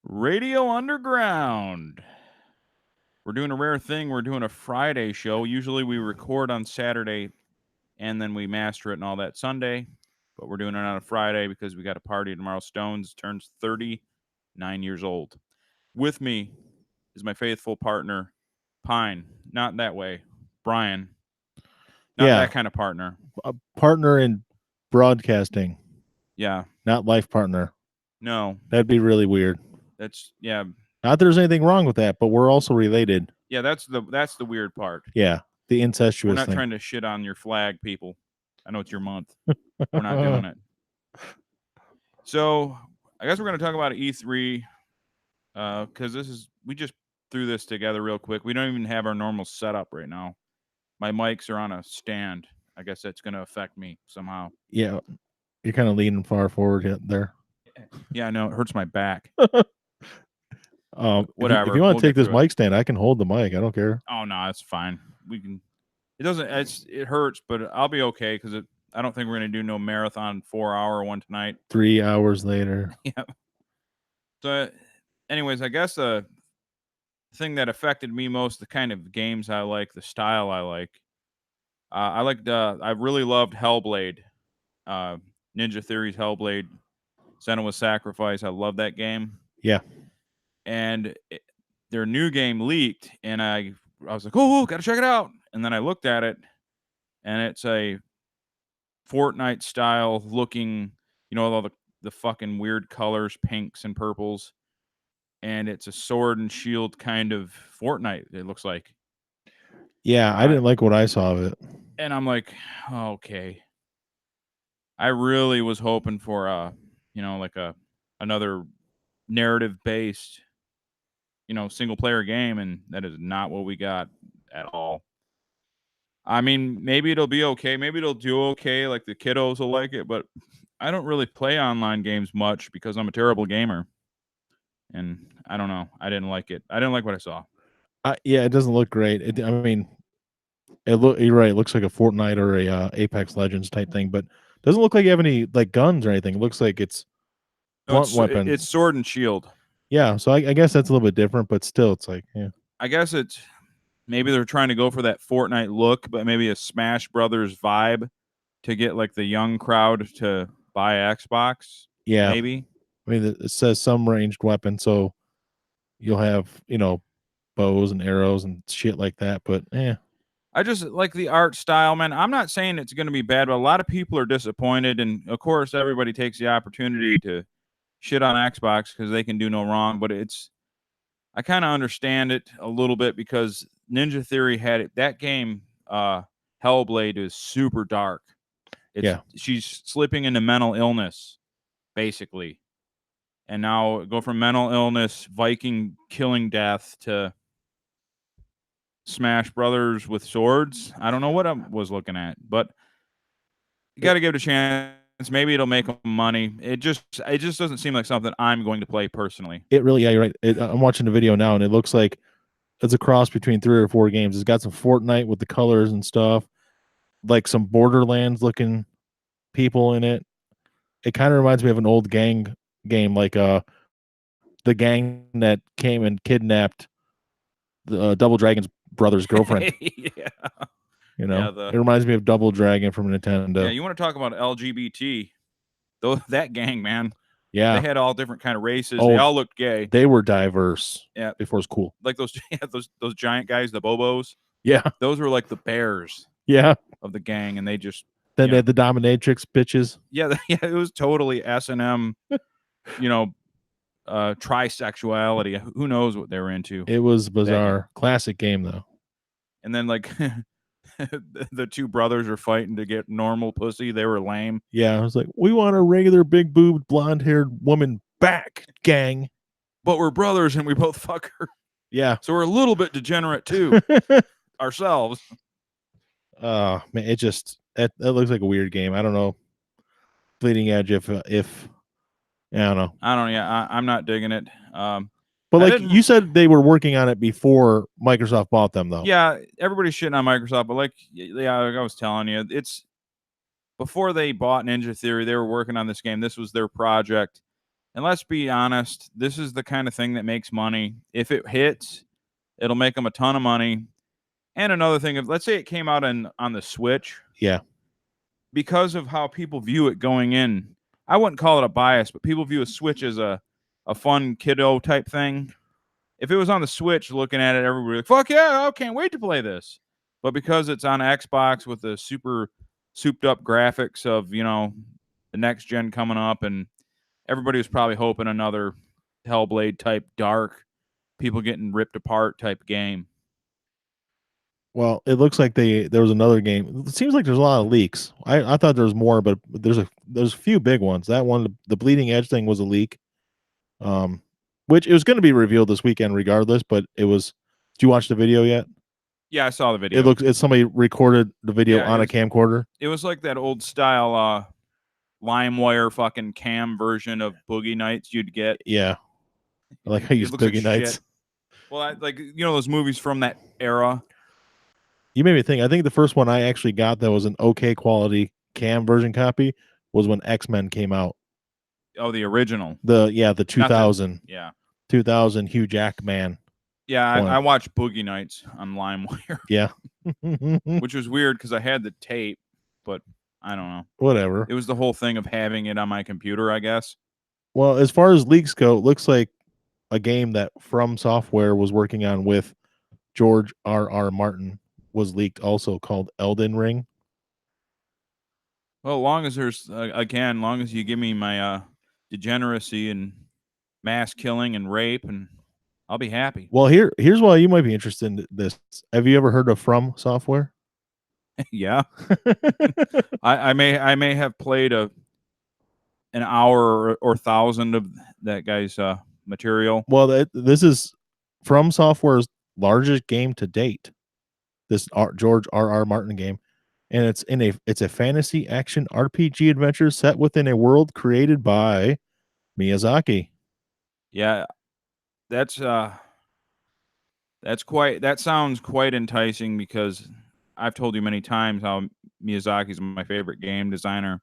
Radio Underground. We're doing a rare thing. We're doing a Friday show. Usually we record on Saturday and then we master it and all that Sunday. But we're doing it on a Friday because we got a party tomorrow. Stones turns 39 years old. With me is my faithful partner, Pine. Not that way. Brian. Not Yeah, that kind of partner. a partner in broadcasting, Yeah. not life partner. No. That'd be really weird. That's yeah. Not that there's anything wrong with that, but we're also related. Yeah, that's the weird part. Yeah, the We're incestuous not thing. trying to shit on your flag, people. I know it's your month. We're not doing it. So I guess we're going to talk about E3 because we just threw this together real quick. We don't even have our normal setup right now. My mics are on a stand. I guess that's going to affect me somehow. Yeah, you're kind of leaning far forward there. Yeah, I know it hurts my back. If Whatever, you want we'll to take get this through it. mic stand, I can hold the mic. I don't care. Oh no, it's fine. We can. It doesn't. It hurts, but I'll be okay because I don't think we're going to do no marathon 4-hour one tonight. 3 hours later. Yeah. So, anyways, I guess thing that affected me most, the kind of games I like, the style I like. I really loved Hellblade, uh, Ninja Theory's Hellblade, Senua's Sacrifice. I love that game. Yeah. And their new game leaked, and I was like, oh, gotta check it out. And then I looked at it, and it's a Fortnite style looking, all the fucking weird colors, pinks and purples. And it's a sword and shield kind of Fortnite, it looks like. Yeah, I didn't like what I saw of it. And I'm like, okay. I really was hoping for like another narrative based, single player game, and that is not what we got at all. I mean, maybe it'll be okay. Maybe it'll do okay. Like the kiddos will like it, but I don't really play online games much because I'm a terrible gamer. And I don't know. I didn't like it. I didn't like what I saw. Yeah, it doesn't look great. I mean, you're right. It looks like a Fortnite or a Apex Legends type thing, but doesn't look like you have any like guns or anything. It looks like it's No, blunt it's weapons. sword and shield. Yeah, so I guess that's a little bit different, but still, it's like, yeah. I guess it's maybe they're trying to go for that Fortnite look, but maybe a Smash Brothers vibe to get like the young crowd to buy Xbox. Yeah. Maybe. I mean, it says some ranged weapon, so you'll have, bows and arrows and shit like that, but I just like the art style, man. I'm not saying it's going to be bad, but a lot of people are disappointed. And of course, everybody takes the opportunity to shit on Xbox because they can do no wrong. But I kind of understand it a little bit because Ninja Theory had it. That game, Hellblade, is super dark. She's slipping into mental illness, basically. And now go from mental illness, Viking killing death to Smash Brothers with swords. I don't know what I was looking at, but you got to give it a chance. Maybe it'll make them money. It just doesn't seem like something I'm going to play personally. It really, yeah, you're right. I'm watching the video now, and it looks like it's a cross between 3 or 4 games. It's got some Fortnite with the colors and stuff, like some Borderlands looking people in it. It kind of reminds me of an old gang game, like the gang that came and kidnapped the Double Dragon's brother's girlfriend. Yeah. It reminds me of Double Dragon from Nintendo. Yeah, you want to talk about LGBT? Though that gang, man. Yeah, they had all different kind of races. They all looked gay. They were diverse. Yeah, before it's cool. Like those giant guys, the Bobos. Yeah, those were like the bears. Yeah, of the gang, and they just then they had the dominatrix bitches. Yeah, it was totally S&M. Trisexuality. Who knows what they were into? It was bizarre. Classic game though. And then like the two brothers are fighting to get normal pussy. They were lame. Yeah, I was like, we want a regular big boobed blonde haired woman back, gang. But we're brothers and we both fuck her. Yeah. So we're a little bit degenerate too. Ourselves. Man, it looks like a weird game. I don't know. Bleeding Edge if I don't know. I'm not digging it. But like you said, they were working on it before Microsoft bought them, though. Yeah, everybody's shitting on Microsoft, but like I was telling you, it's before they bought Ninja Theory, they were working on this game. This was their project. And let's be honest, this is the kind of thing that makes money. If it hits, it'll make them a ton of money. And another thing, if let's say it came out on the Switch, Yeah. because of how people view it going in, I wouldn't call it a bias, but people view a Switch as a fun kiddo type thing. If it was on the Switch, looking at it, everybody like, fuck yeah, I can't wait to play this. But because it's on Xbox with the super souped up graphics of, the next gen coming up, and everybody was probably hoping another Hellblade type dark, people getting ripped apart type game. Well, it looks like there was another game. It seems like there's a lot of leaks. I thought there was more, but there's a few big ones. That one, the Bleeding Edge thing, was a leak. Which it was going to be revealed this weekend regardless, but it was. Did you watch the video yet? Yeah, I saw the video. It looks. It's somebody recorded the video on a camcorder. It was like that old style LimeWire fucking cam version of Boogie Nights you'd get. Yeah, I like how you use Boogie Nights. Shit. Well, those movies from that era. You made me think. I think the first one I actually got that was an okay quality cam version copy was when X-Men came out. Oh, the original. The 2000. 2000 Hugh Jackman. Yeah, I watched Boogie Nights on LimeWire. Yeah. Which was weird because I had the tape, but I don't know. Whatever. It was the whole thing of having it on my computer, I guess. Well, as far as leaks go, it looks like a game that From Software was working on with George R.R. Martin was leaked also, called Elden Ring. Well, long as there's, long as you give me my degeneracy and mass killing and rape, and I'll be happy. Well, here's why you might be interested in this. Have you ever heard of From Software? Yeah. I may have played an hour or 1,000 of that guy's material. Well, this is From Software's largest game to date. This George R.R. Martin game, and it's a fantasy action RPG adventure set within a world created by Miyazaki. Yeah, that sounds quite enticing, because I've told you many times how Miyazaki's my favorite game designer,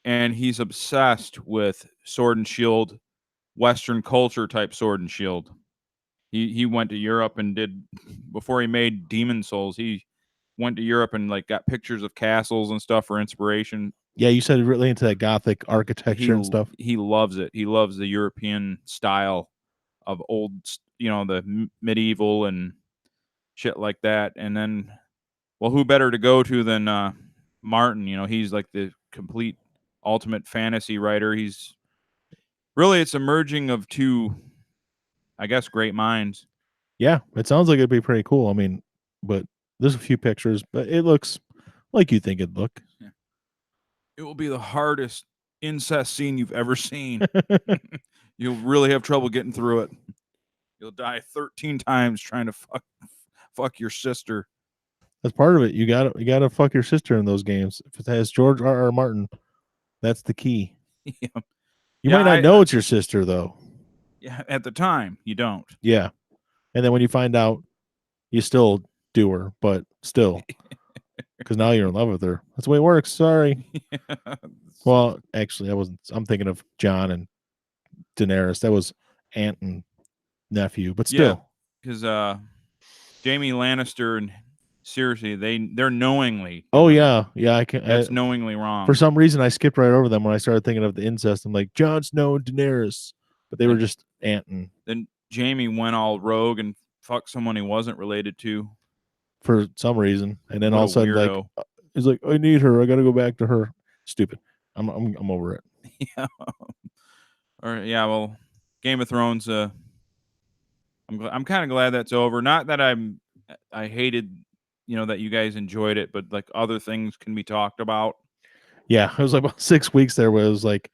and he's obsessed with sword and shield, Western culture type sword and shield. He went to Europe and did, before he made Demon Souls, he went to Europe and got pictures of castles and stuff for inspiration. Yeah, you said really into that Gothic architecture and stuff. He loves it. He loves the European style of old, the medieval and shit like that. And then, well, who better to go to than Martin? He's like the complete ultimate fantasy writer. It's a merging of two, I guess, great minds. Yeah, it sounds like it'd be pretty cool. I mean, but there's a few pictures, but it looks like you think it'd look. Yeah. It will be the hardest incest scene you've ever seen. You'll really have trouble getting through it. You'll die 13 times trying to fuck your sister. That's part of it. You gotta fuck your sister in those games. If it has George R.R. Martin, that's the key. Yeah. You might not know it's your sister, though. Yeah, at the time, you don't. Yeah. And then when you find out, you still do her, but still. Because now you're in love with her. That's the way it works. Sorry. Yeah. Well, actually, I'm thinking of John and Daenerys. That was aunt and nephew, but still. Because Jaime Lannister and Cersei, they're knowingly. Oh yeah. That's knowingly wrong. For some reason, I skipped right over them when I started thinking of the incest. I'm like, Jon Snow and Daenerys, but they were just aunt and. Then Jaime went all rogue and fucked someone he wasn't related to for some reason, and then all of a sudden, he's like, I need her. I got to go back to her. Stupid. I'm over it. Yeah. Or yeah. Well, Game of Thrones. I'm kind of glad that's over. Not that I hated, that you guys enjoyed it, but other things can be talked about. Yeah, it was like about 6 weeks there where it was like,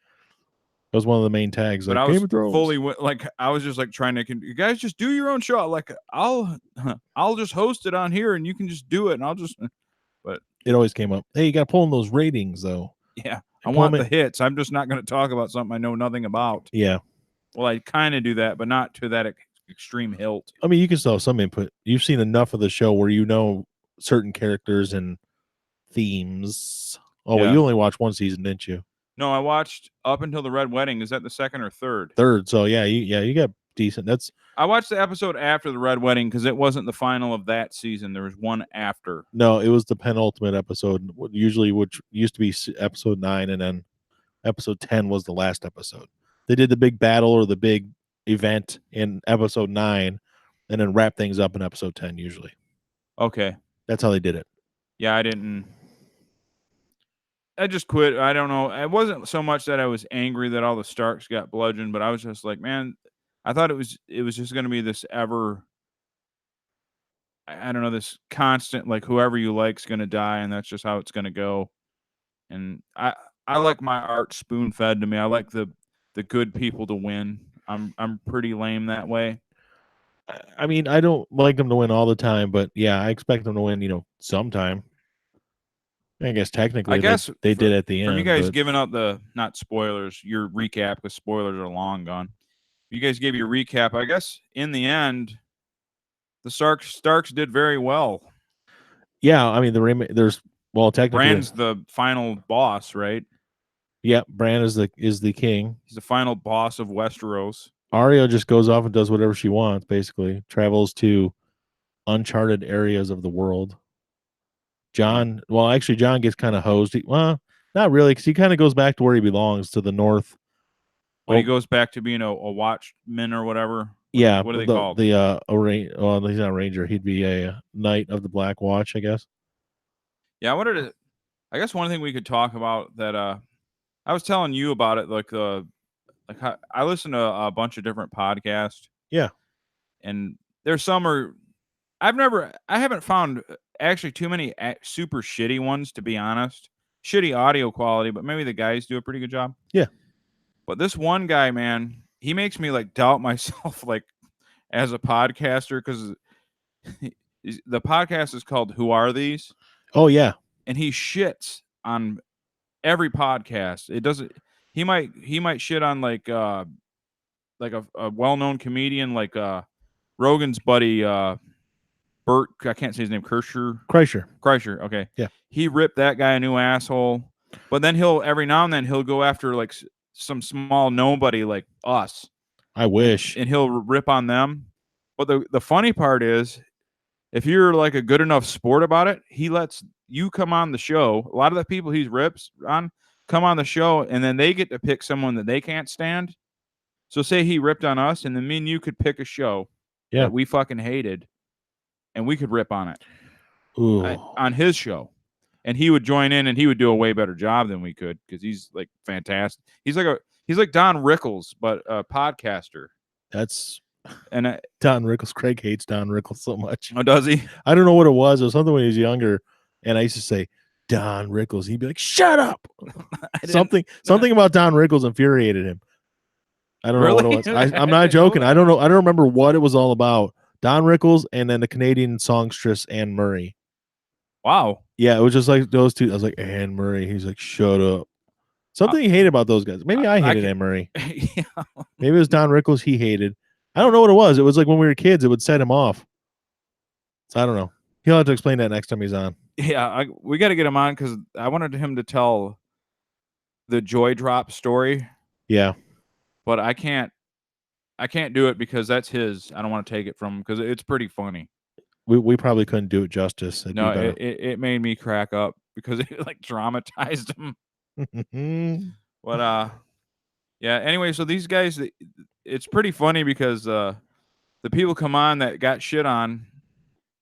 it was one of the main tags. But I was fully I was just trying to, you guys just do your own show. I'll just host it on here and you can just do it, and I'll just. But it always came up. Hey, you got to pull in those ratings though. Yeah, I want the hits. I'm just not going to talk about something I know nothing about. Yeah. Well, I kind of do that, but not to that extreme hilt. I mean, you can still have some input. You've seen enough of the show where you know certain characters and themes. Oh, yeah. Well, you only watched one season, didn't you? No, I watched up until the Red Wedding. Is that the second or third? Third. So yeah, you got decent. That's I watched the episode after the Red Wedding because it wasn't the final of that season. There was one after. no, it was the penultimate episode. Usually, which used to be episode 9, and then episode 10 was the last episode. They did the big battle or the big event in episode 9, and then wrap things up in episode 10. Usually, Okay. that's how they did it. Yeah, I didn't. I just quit. I don't know. It wasn't so much that I was angry that all the Starks got bludgeoned, but I was just like, man, I thought it was just going to be this ever. I don't know, this constant like whoever you like's going to die, and that's just how it's going to go. And I like my art spoon fed to me. I like the good people to win. I'm pretty lame that way. I mean, I don't like them to win all the time, but yeah, I expect them to win. Sometime. I guess I technically guess they did at the from you end. guys But giving out the not spoilers, your recap because spoilers are long gone. You guys gave your recap. I guess in the end, the Starks did very well. yeah, I mean there's technically Brand's the final boss, right? yeah, Bran is the king. He's the final boss of Westeros. Arya just goes off and does whatever she wants. Basically, travels to uncharted areas of the world. John, well, actually, John gets kind of hosed. Well, not really, because he kind of goes back to where he belongs, to the north. When he goes back to being a watchman or whatever. Yeah, What are they called? well, he's not a ranger. He'd be a knight of the Black Watch, I guess. Yeah, I guess one thing we could talk about that I was telling you about it, like I listen to a bunch of different podcasts. Yeah. And there's some I haven't found actually too many super shitty ones, to be honest. Shitty audio quality, but maybe the guys do a pretty good job. Yeah. But this one guy, man, he makes me like doubt myself, like as a podcaster, because the podcast is called "Who Are These?" Oh yeah. And he shits on every podcast. It doesn't. He might shit on like a well-known comedian like Rogan's buddy Bert. I can't say his name. Kreischer. Okay. Yeah. He ripped that guy a new asshole, but then he'll every now and then he'll go after like some small nobody like us. I wish. And he'll rip on them. But the funny part is, if you're like a good enough sport about it, he lets you come on the show. A lot of the people he rips on come on the show, and then they get to pick someone that they can't stand. So say he ripped on us, and then me and you could pick a show that we fucking hated, and we could rip on it on his show. And he would join in, and he would do a way better job than we could because he's like fantastic. He's like Don Rickles, but a podcaster. That's and Don Rickles. Craig hates Don Rickles so much. Oh, does he? I don't know what it was. It was something when he was younger, and I used to say Don Rickles. He'd be like, "Shut up!" something about Don Rickles infuriated him. I don't know what it was. I'm not joking. I don't know. I don't remember what it was all about. Don Rickles and then the Canadian songstress Anne Murray. Wow. Yeah, it was just like those two. I was like, Anne Murray. He's like, shut up. Something he hated about those guys. Maybe I hated Anne Murray. Yeah. Maybe it was Don Rickles he hated. I don't know what it was. It was like when we were kids, it would set him off. So I don't know. He'll have to explain that next time he's on. Yeah, we got to get him on because I wanted him to tell the Joy Drop story. Yeah. But I can't do it because that's his. I don't want to take it from him because it's pretty funny. We probably couldn't do it justice. No, it made me crack up because it like dramatized him. But yeah. Anyway, so these guys, it's pretty funny because the people come on that got shit on,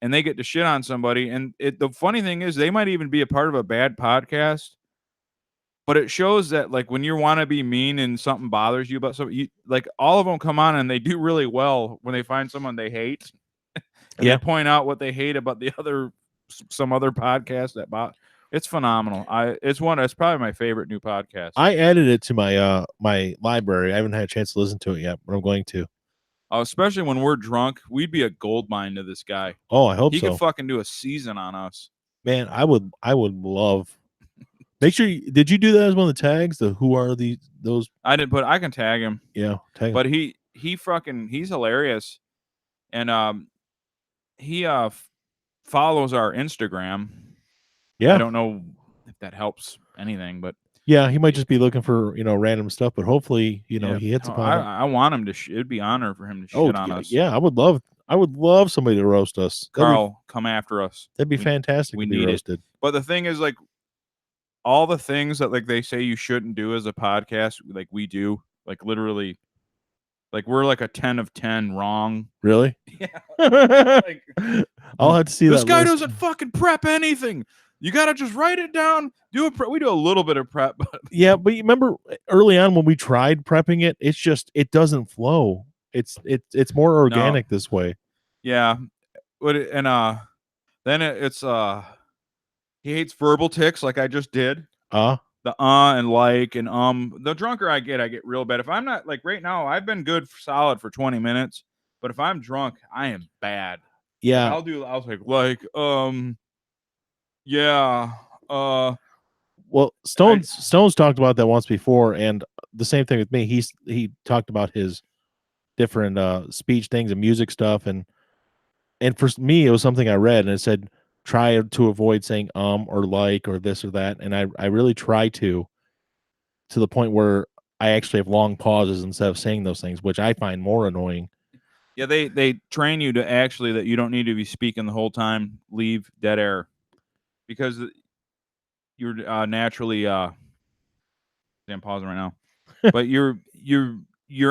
and they get to shit on somebody, and the funny thing is they might even be a part of a bad podcast. But it shows that, like, when you want to be mean and something bothers you about something, like, all of them come on and they do really well when they find someone they hate. And they point out what they hate about some other podcast it's phenomenal. It's probably my favorite new podcast. I added it to my my library. I haven't had a chance to listen to it yet, but I'm going to. Especially when we're drunk, we'd be a gold mine to this guy. Oh, I hope he so. He could fucking do a season on us. Man, I would love. Make sure did you do that as one of the tags? The who are those? I didn't put. I can tag him. Yeah, tag him. But he's hilarious, and he follows our Instagram. Yeah, I don't know if that helps anything, but Yeah, he might just be looking for random stuff, but hopefully he hits No, upon it. I want him to. It'd be honor for him to Oh shit on us. yeah, I would love somebody to roast us. Carl, come after us. That'd be fantastic We to be need roasted. But the thing is, like, all the things that like they say you shouldn't do as a podcast, like we do, like literally, like we're like a 10 of 10 wrong. Really? Yeah. Like, I'll have to see this that guy list. doesn't fucking prep anything. You gotta just write it down. We do a little bit of prep, but Yeah, but you remember early on when we tried prepping it, it doesn't flow. It's more organic this way. yeah. And then it's he hates verbal ticks like I just did. The and like and the drunker I get real bad. If I'm not like right now, I've been good solid for 20 minutes, but if I'm drunk, I am bad. Yeah. Like, I was like yeah, well, Stone's talked about that once before, and the same thing with me. He talked about his different speech things and music stuff, and for me it was something I read, and it said try to avoid saying or like or this or that, and I really try to the point where I actually have long pauses instead of saying those things, which I find more annoying. Yeah, they train you to actually that you don't need to be speaking the whole time. Leave dead air, because you're naturally. I'm pausing right now, but you're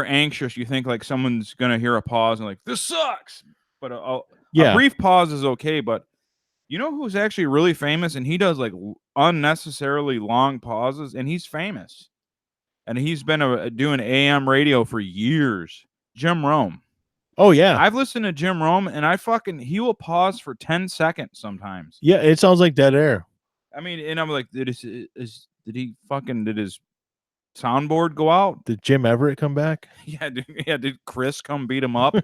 anxious. You think like someone's gonna hear a pause and like this sucks. But a brief pause is okay. But you know who's actually really famous, and he does like unnecessarily long pauses, and he's famous, and he's been doing AM radio for years. Jim Rome. Oh yeah, I've listened to Jim Rome, and he will pause for 10 seconds sometimes. Yeah, it sounds like dead air. I mean, and I'm like, did his soundboard go out? Did Jim Everett come back? Yeah, did Chris come beat him up?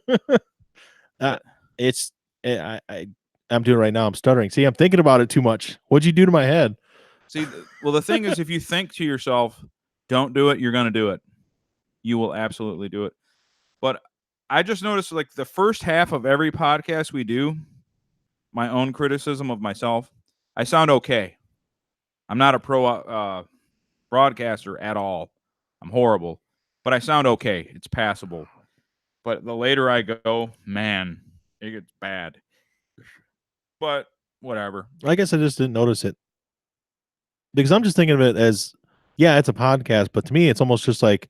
I'm doing it right now. I'm stuttering. See, I'm thinking about it too much. What'd you do to my head? See, well, the thing is, if you think to yourself, don't do it, you're going to do it. You will absolutely do it. But I just noticed, like, the first half of every podcast we do, my own criticism of myself, I sound okay. I'm not a pro broadcaster at all. I'm horrible. But I sound okay. It's passable. But the later I go, man, it gets bad. But whatever. I guess I just didn't notice it. Because I'm just thinking of it as, yeah, it's a podcast, but to me, it's almost just like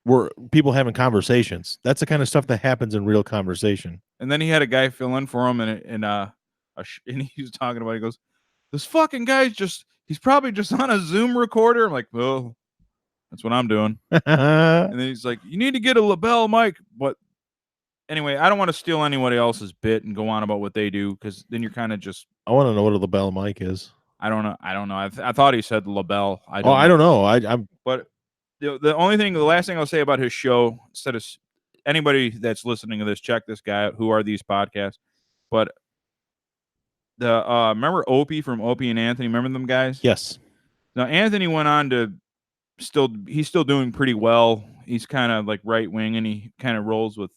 we're people having conversations. That's the kind of stuff that happens in real conversation. And then he had a guy fill in for him, and he was talking about. He goes, "This fucking guy's he's probably just on a Zoom recorder." I'm like, "Oh, that's what I'm doing." And then he's like, "You need to get a label mic." But anyway, I don't want to steal anybody else's bit and go on about what they do, because then you're kind of just. I want to know what a label mic is. I don't know. I thought he said label. I don't know. I'm. But the last thing I'll say about his show, instead of anybody that's listening to this, check this guy out. Who are these podcasts? But remember Opie from Opie and Anthony? Remember them guys? Yes. Now Anthony went on to he's still doing pretty well. He's kind of like right wing, and he kind of rolls with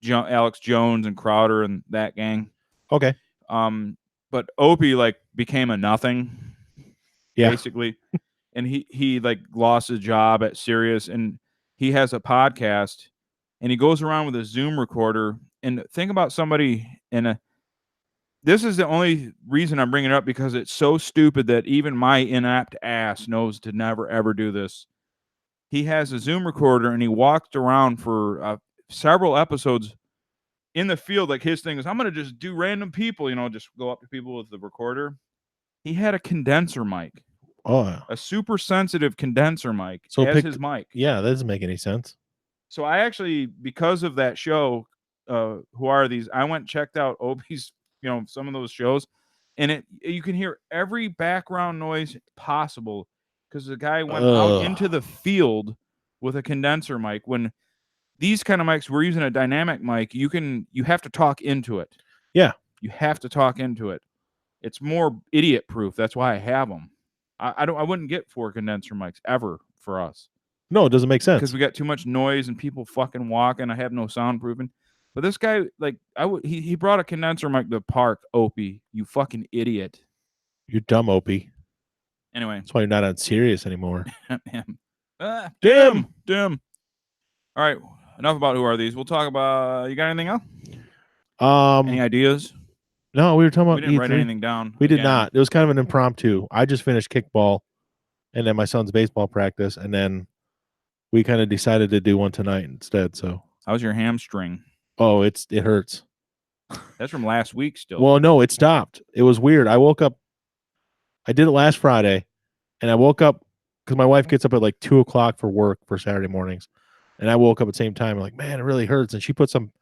Alex Jones and Crowder and that gang. Okay. But Opie like became a nothing. Yeah. Basically. And he like lost his job at Sirius, and he has a podcast, and he goes around with a Zoom recorder. And think about somebody this is the only reason I'm bringing it up, because it's so stupid that even my inept ass knows to never ever do this. He has a Zoom recorder, and he walked around for several episodes in the field. Like, his thing is, I'm going to just do random people, just go up to people with the recorder. He had a condenser mic. Oh, a super sensitive condenser mic as his mic. Yeah, that doesn't make any sense. So I actually, because of that show, Who Are These? I went and checked out Opie's, some of those shows, and you can hear every background noise possible, because the guy went out into the field with a condenser mic. When these kind of mics, we're using a dynamic mic, you have to talk into it. Yeah. You have to talk into it. It's more idiot proof. That's why I have them. I wouldn't get 4 condenser mics ever for us. No, it doesn't make sense, because we got too much noise and people fucking walking. I have no soundproofing. But this guy, like, he brought a condenser mic to the park. Opie, you fucking idiot. You're dumb, Opie. Anyway, That's why you're not on Sirius anymore. Dim. All right, enough about who are these. We'll talk about. You got anything else? Any ideas? No, we were talking We about didn't write E3. anything down. We did Again. not. It was kind of an impromptu. I just finished kickball, and then my son's baseball practice, and then we kind of decided to do one tonight instead. So, how's your hamstring? oh, it hurts. That's from last week still. Well, no, it stopped. It was weird. I woke up. I did it last Friday, and I woke up because my wife gets up at like 2:00 for work for Saturday mornings, and I woke up at the same time. I'm like, man, it really hurts. And she put some,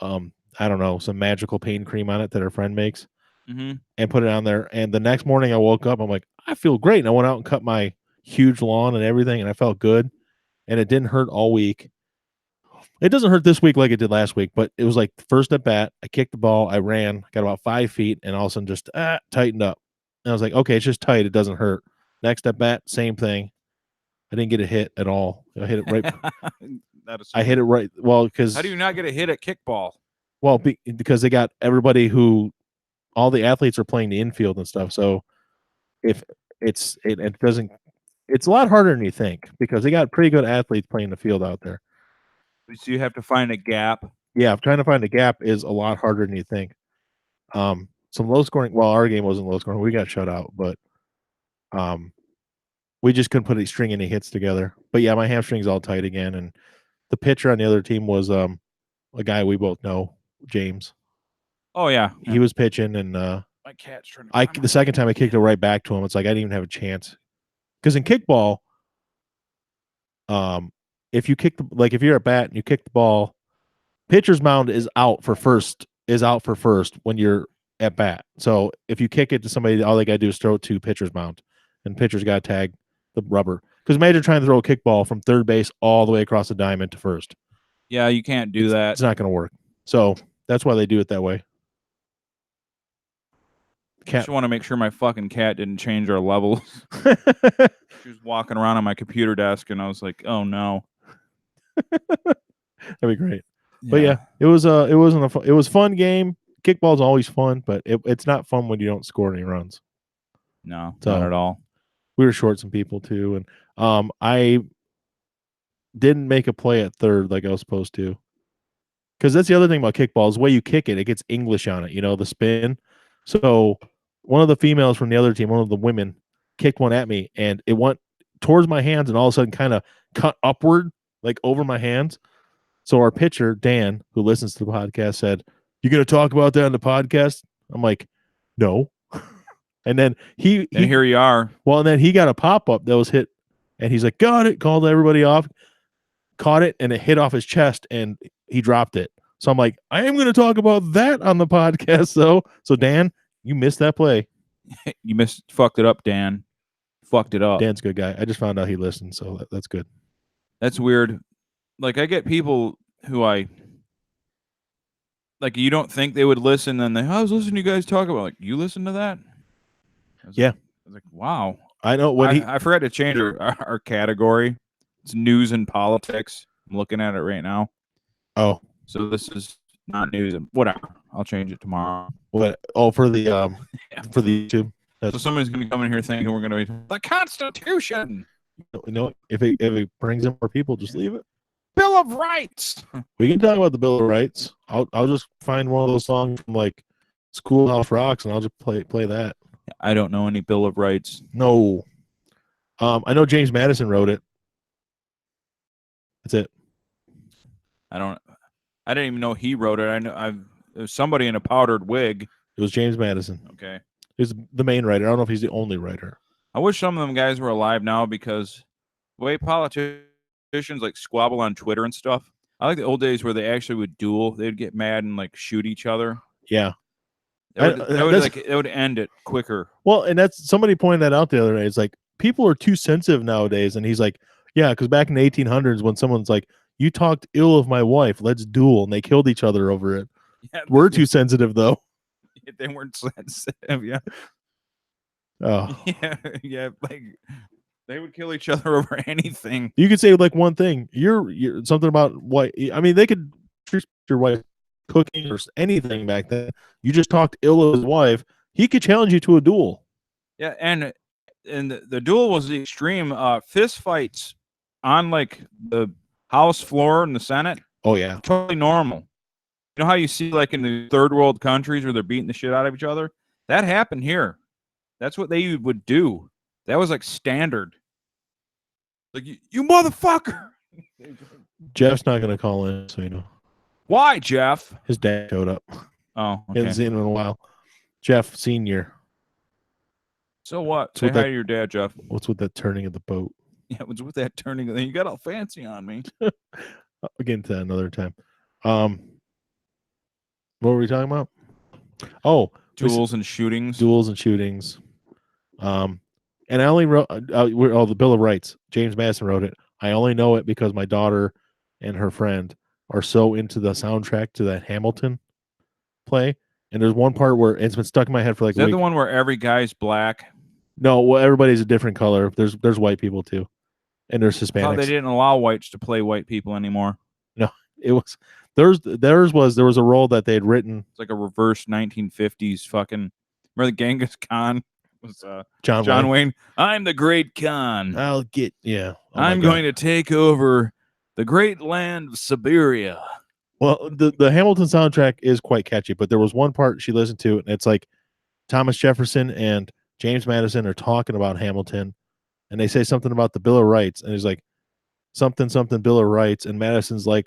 I don't know, some magical pain cream on it that her friend makes, and put it on there. And the next morning, I woke up. I'm like, I feel great. And I went out and cut my huge lawn and everything, and I felt good. And it didn't hurt all week. It doesn't hurt this week like it did last week, but it was like the first at bat. I kicked the ball, I ran, got about 5 feet, and all of a sudden just tightened up. And I was like, okay, it's just tight. It doesn't hurt. Next at bat, same thing. I didn't get a hit at all. I hit it right. I hit it right. Well, because how do you not get a hit at kickball? Well, because they got everybody all the athletes are playing the infield and stuff. So if it doesn't, it's a lot harder than you think because they got pretty good athletes playing the field out there. So you have to find a gap. Yeah, trying to find a gap is a lot harder than you think. Some low scoring. Well, our game wasn't low scoring. We got shut out, but we just couldn't put any hits together. But yeah, my hamstring's all tight again. And the pitcher on the other team was a guy we both know, James. Oh yeah, he was pitching, and my cat's trying to. The second time I kicked it right back to him, it's like I didn't even have a chance. Because in kickball, if you kick if you're at bat and you kick the ball, pitcher's mound is out for first when you're at bat. So if you kick it to somebody, all they gotta do is throw it to pitcher's mound, and pitcher's gotta tag the rubber. Because imagine trying to throw a kickball from third base all the way across the diamond to first. Yeah, you can't do that. It's not going to work. So that's why they do it that way. I just want to make sure my fucking cat didn't change our levels. She was walking around on my computer desk, and I was like, "Oh no." That'd be great. Yeah. But yeah, it was it was fun game. Kickball's always fun, but it's not fun when you don't score any runs. No, not at all. We were short some people too, and I didn't make a play at third like I was supposed to. Because that's the other thing about kickball is the way you kick it, it gets English on it, the spin. So one of the females from the other team, one of the women, kicked one at me, and it went towards my hands and all of a sudden kind of cut upward, like over my hands. So our pitcher, Dan, who listens to the podcast, said, "You going to talk about that on the podcast?" I'm like, "No." And then and here you are. Well, and then he got a pop-up that was hit, and he's like, "Got it," called everybody off, caught it, and it hit off his chest, and he dropped it. So I'm like, I am going to talk about that on the podcast, though. So Dan, you missed that play. You fucked it up, Dan. Fucked it up. Dan's a good guy. I just found out he listened, so that's good. That's weird. Like, I get people who you don't think they would listen, and I was listening to you guys talk about, like, you listen to that? I was like, wow. I know. I forgot to change our category. It's news and politics. I'm looking at it right now. Oh. So this is not news and whatever. I'll change it tomorrow. What? Oh, for the for the YouTube. So somebody's gonna come in here thinking we're gonna be the Constitution. If it brings in more people, just leave it. Bill of Rights. We can talk about the Bill of Rights. I'll just find one of those songs from like Schoolhouse Rocks, and I'll just play that. I don't know any Bill of Rights. No. I know James Madison wrote it. That's it. I didn't even know he wrote it. I know it was somebody in a powdered wig. It was James Madison. Okay. He's the main writer. I don't know if he's the only writer. I wish some of them guys were alive now because the way politicians like squabble on Twitter and stuff. I like the old days where they actually would duel. They'd get mad and like shoot each other. Yeah. It would end it quicker. Well, and that's somebody pointed that out the other day. It's like people are too sensitive nowadays, and he's like, yeah, because back in the 1800s when someone's like, you talked ill of my wife, let's duel, and they killed each other over it. Yeah, we're too sensitive though. They weren't sensitive, yeah. Oh, yeah, like they would kill each other over anything. You could say like one thing. You're something about what I mean. They could treat your wife cooking or anything back then. You just talked ill of his wife. He could challenge you to a duel. Yeah, and and the duel was the extreme. Fist fights on like the House floor in the Senate, Oh yeah. totally normal. You know how you see like in the third world countries where they're beating the shit out of each other? That happened here. That's what they would do. That was like standard. Like you motherfucker. Jeff's not gonna call in, so you know. Why, Jeff? His dad showed up. Oh, He hasn't okay. seen him in a while. Jeff Senior. So what? Say with hi that- to your dad, Jeff. What's with that turning of the boat? Yeah, what's with that turning? You got all fancy on me. I'll get into that another time. What were we talking about? Oh, Duels and shootings. duels and shootings. And I only wrote the Bill of Rights. James Madison wrote it. I only know it because my daughter and her friend are so into the soundtrack to that Hamilton play. And there's one part where it's been stuck in my head for like Is a that week. the one where every guy's black? No, well, everybody's a different color. There's white people too, and there's I thought they Hispanics. didn't allow whites to play white people anymore. No, it was there was a role that they had written. It's like a reverse 1950s fucking. Remember the Genghis Khan was John Wayne? I'm the great Khan. I'll get Oh I'm going to take over the great land of Siberia. Well, the Hamilton soundtrack is quite catchy, but there was one part she listened to, and it's like Thomas Jefferson and James Madison are talking about Hamilton, and they say something about the Bill of Rights, and he's like something Bill of Rights, and Madison's like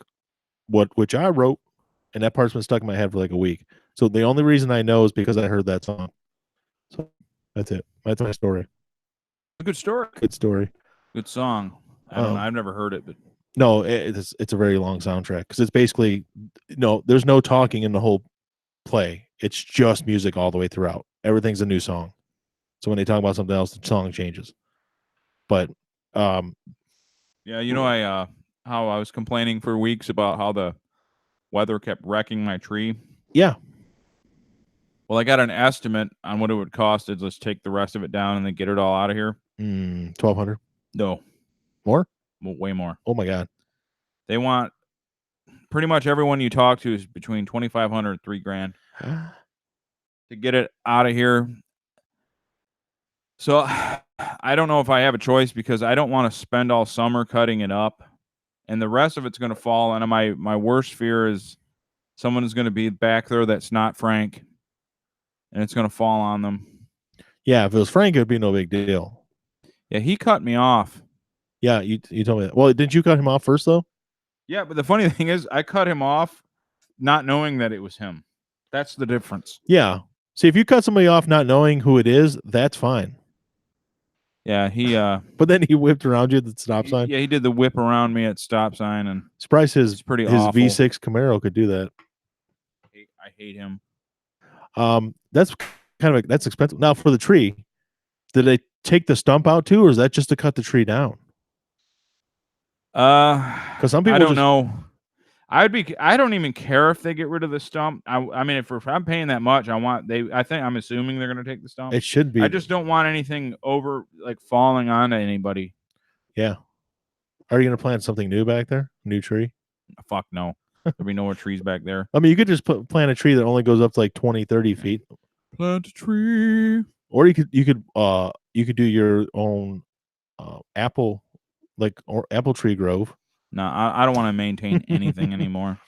which I wrote, and that part's been stuck in my head for like a week. So the only reason I know is because I heard that song. So that's it. That's my story. A good story. Good story. Good song. I don't know. I've never heard it, but no, it's a very long soundtrack because it's basically there's no talking in the whole play. It's just music all the way throughout. Everything's a new song. So when they talk about something else, the song changes. But yeah, I how I was complaining for weeks about how the weather kept wrecking my tree. Yeah. Well, I got an estimate on what it would cost to just take the rest of it down and then get it all out of here. 1,200. No. More? Well, way more. Oh my God. They want pretty much everyone you talk to is between 2,500 and $3,000 to get it out of here. So I don't know if I have a choice because I don't want to spend all summer cutting it up, and the rest of it's going to fall. And my worst fear is someone is going to be back there that's not Frank, and it's going to fall on them. Yeah, if it was Frank, it would be no big deal. Yeah, he cut me off. Yeah, you told me that. Well, didn't you cut him off first though? Yeah, but the funny thing is, I cut him off not knowing that it was him. That's the difference. Yeah. See, if you cut somebody off not knowing who it is, that's fine. Yeah, he But then he whipped around you at the stop sign. Yeah, he did the whip around me at stop sign, and surprised his pretty his awful. V6 Camaro could do that. I hate him. That's that's expensive. Now for the tree, did they take the stump out too, or is that just to cut the tree down? Because some people I don't know. I don't even care if they get rid of the stump. I mean, if I'm paying that much, I'm assuming they're going to take the stump. It should be. I just don't want anything over like falling onto anybody. Yeah. Are you going to plant something new back there? New tree? Fuck no. There'll be no more trees back there. I mean, you could just plant a tree that only goes up to like 20, 30 feet. Plant a tree. Or you could do your own apple apple tree grove. No, I don't want to maintain anything anymore.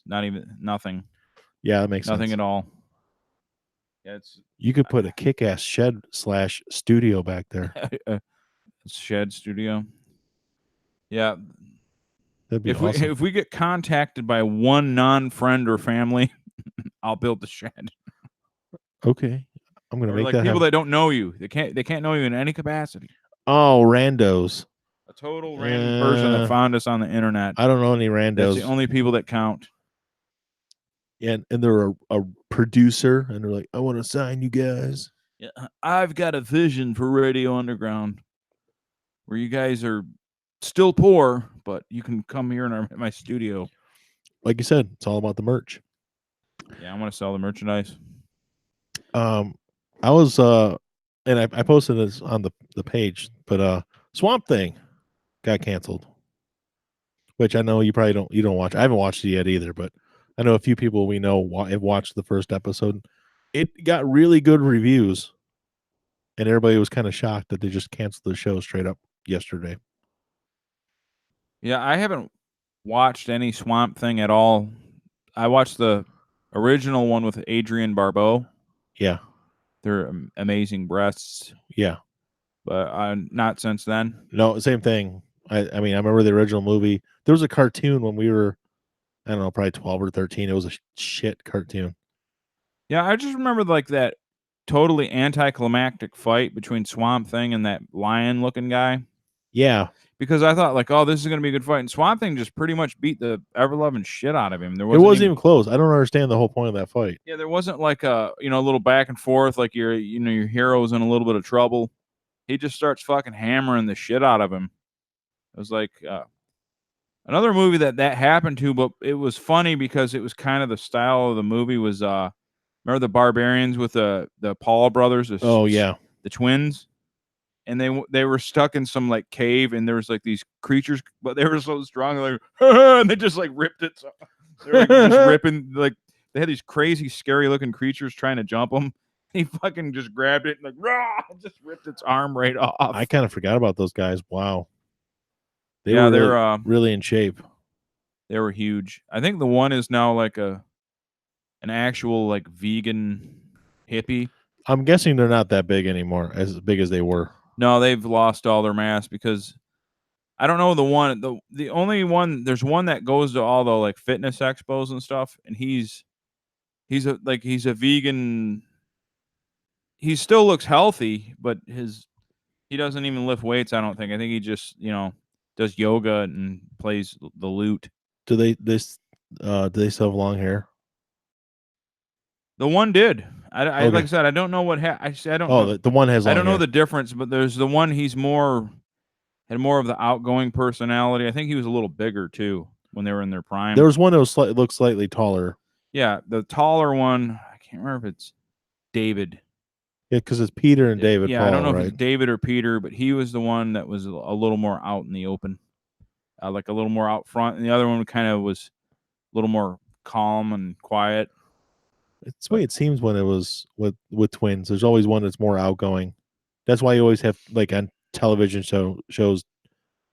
Not even nothing. Yeah, that makes nothing sense. at all. Yeah, you could put a kick-ass shed / studio back there. Shed studio. Yeah. That'd be awesome. If we get contacted by one non-friend or family, I'll build the shed. Okay. I'm gonna make like that people happen. that don't know you. They can't know you in any capacity. Oh, randos. A total random person that found us on the internet. I don't know any randos. That's the only people that count. Yeah, and they're a producer, and they're like, I want to sign you guys. Yeah, I've got a vision for Radio Underground, where you guys are still poor, but you can come here in my studio. Like you said, it's all about the merch. Yeah, I want to sell the merchandise. I was and I posted this on the page, but Swamp Thing got canceled, which I know you probably don't watch. I haven't watched it yet either, but I know a few people we know have watched the first episode. It got really good reviews, and everybody was kind of shocked that they just canceled the show straight up yesterday. Yeah, I haven't watched any Swamp Thing at all. I watched the original one with Adrienne Barbeau. Yeah, They're amazing breasts, yeah. but not since then. No, same thing. I mean, I remember the original movie. There was a cartoon when we were, I don't know, probably 12 or 13. It was a shit cartoon. Yeah, I just remember like that totally anticlimactic fight between Swamp Thing and that lion-looking guy. Yeah, Because I thought like, oh, this is gonna be a good fight, and Swamp Thing just pretty much beat the ever loving shit out of him. There it wasn't wasn't even close. I don't understand the whole point of that fight. yeah, there wasn't like a a little back and forth like your hero's in a little bit of trouble. He just starts fucking hammering the shit out of him. It was like another movie that happened to, but it was funny because it was kind of the style of the movie was remember the Barbarians with the Paul brothers, Oh yeah, the twins, and they were stuck in some like cave, and there was like these creatures, but they were so strong, like and they just like ripped it. So they're like just ripping, like they had these crazy, scary looking creatures trying to jump them. He fucking just grabbed it and like rah, just ripped its arm right off. I kind of forgot about those guys. Wow, they Yeah, were they're really, really in shape. they were huge. I think the one is now like an actual like vegan hippie. I'm guessing they're not that big anymore, as big as they were. No, they've lost all their mass because I don't know the only one. There's one that goes to all the like fitness expos and stuff, and he's a vegan. He still looks healthy, but he doesn't even lift weights. I don't think. I think he just does yoga and plays the lute. Do they still have long hair? The one did. I Okay. like I said, I don't know what I don't Oh, know. the one has long I don't know hair. the difference, but there's the one had more of the outgoing personality. I think he was a little bigger too when they were in their prime. There was one that was looked slightly taller. Yeah, the taller one, I can't remember if it's David. Yeah, because it's Peter and David Yeah, I don't Paul, know if right? it's David or Peter, but he was the one that was a little more out in the open, like a little more out front, and the other one kind of was a little more calm and quiet. It's the way it seems when it was with twins. There's always one that's more outgoing. That's why you always have like on television shows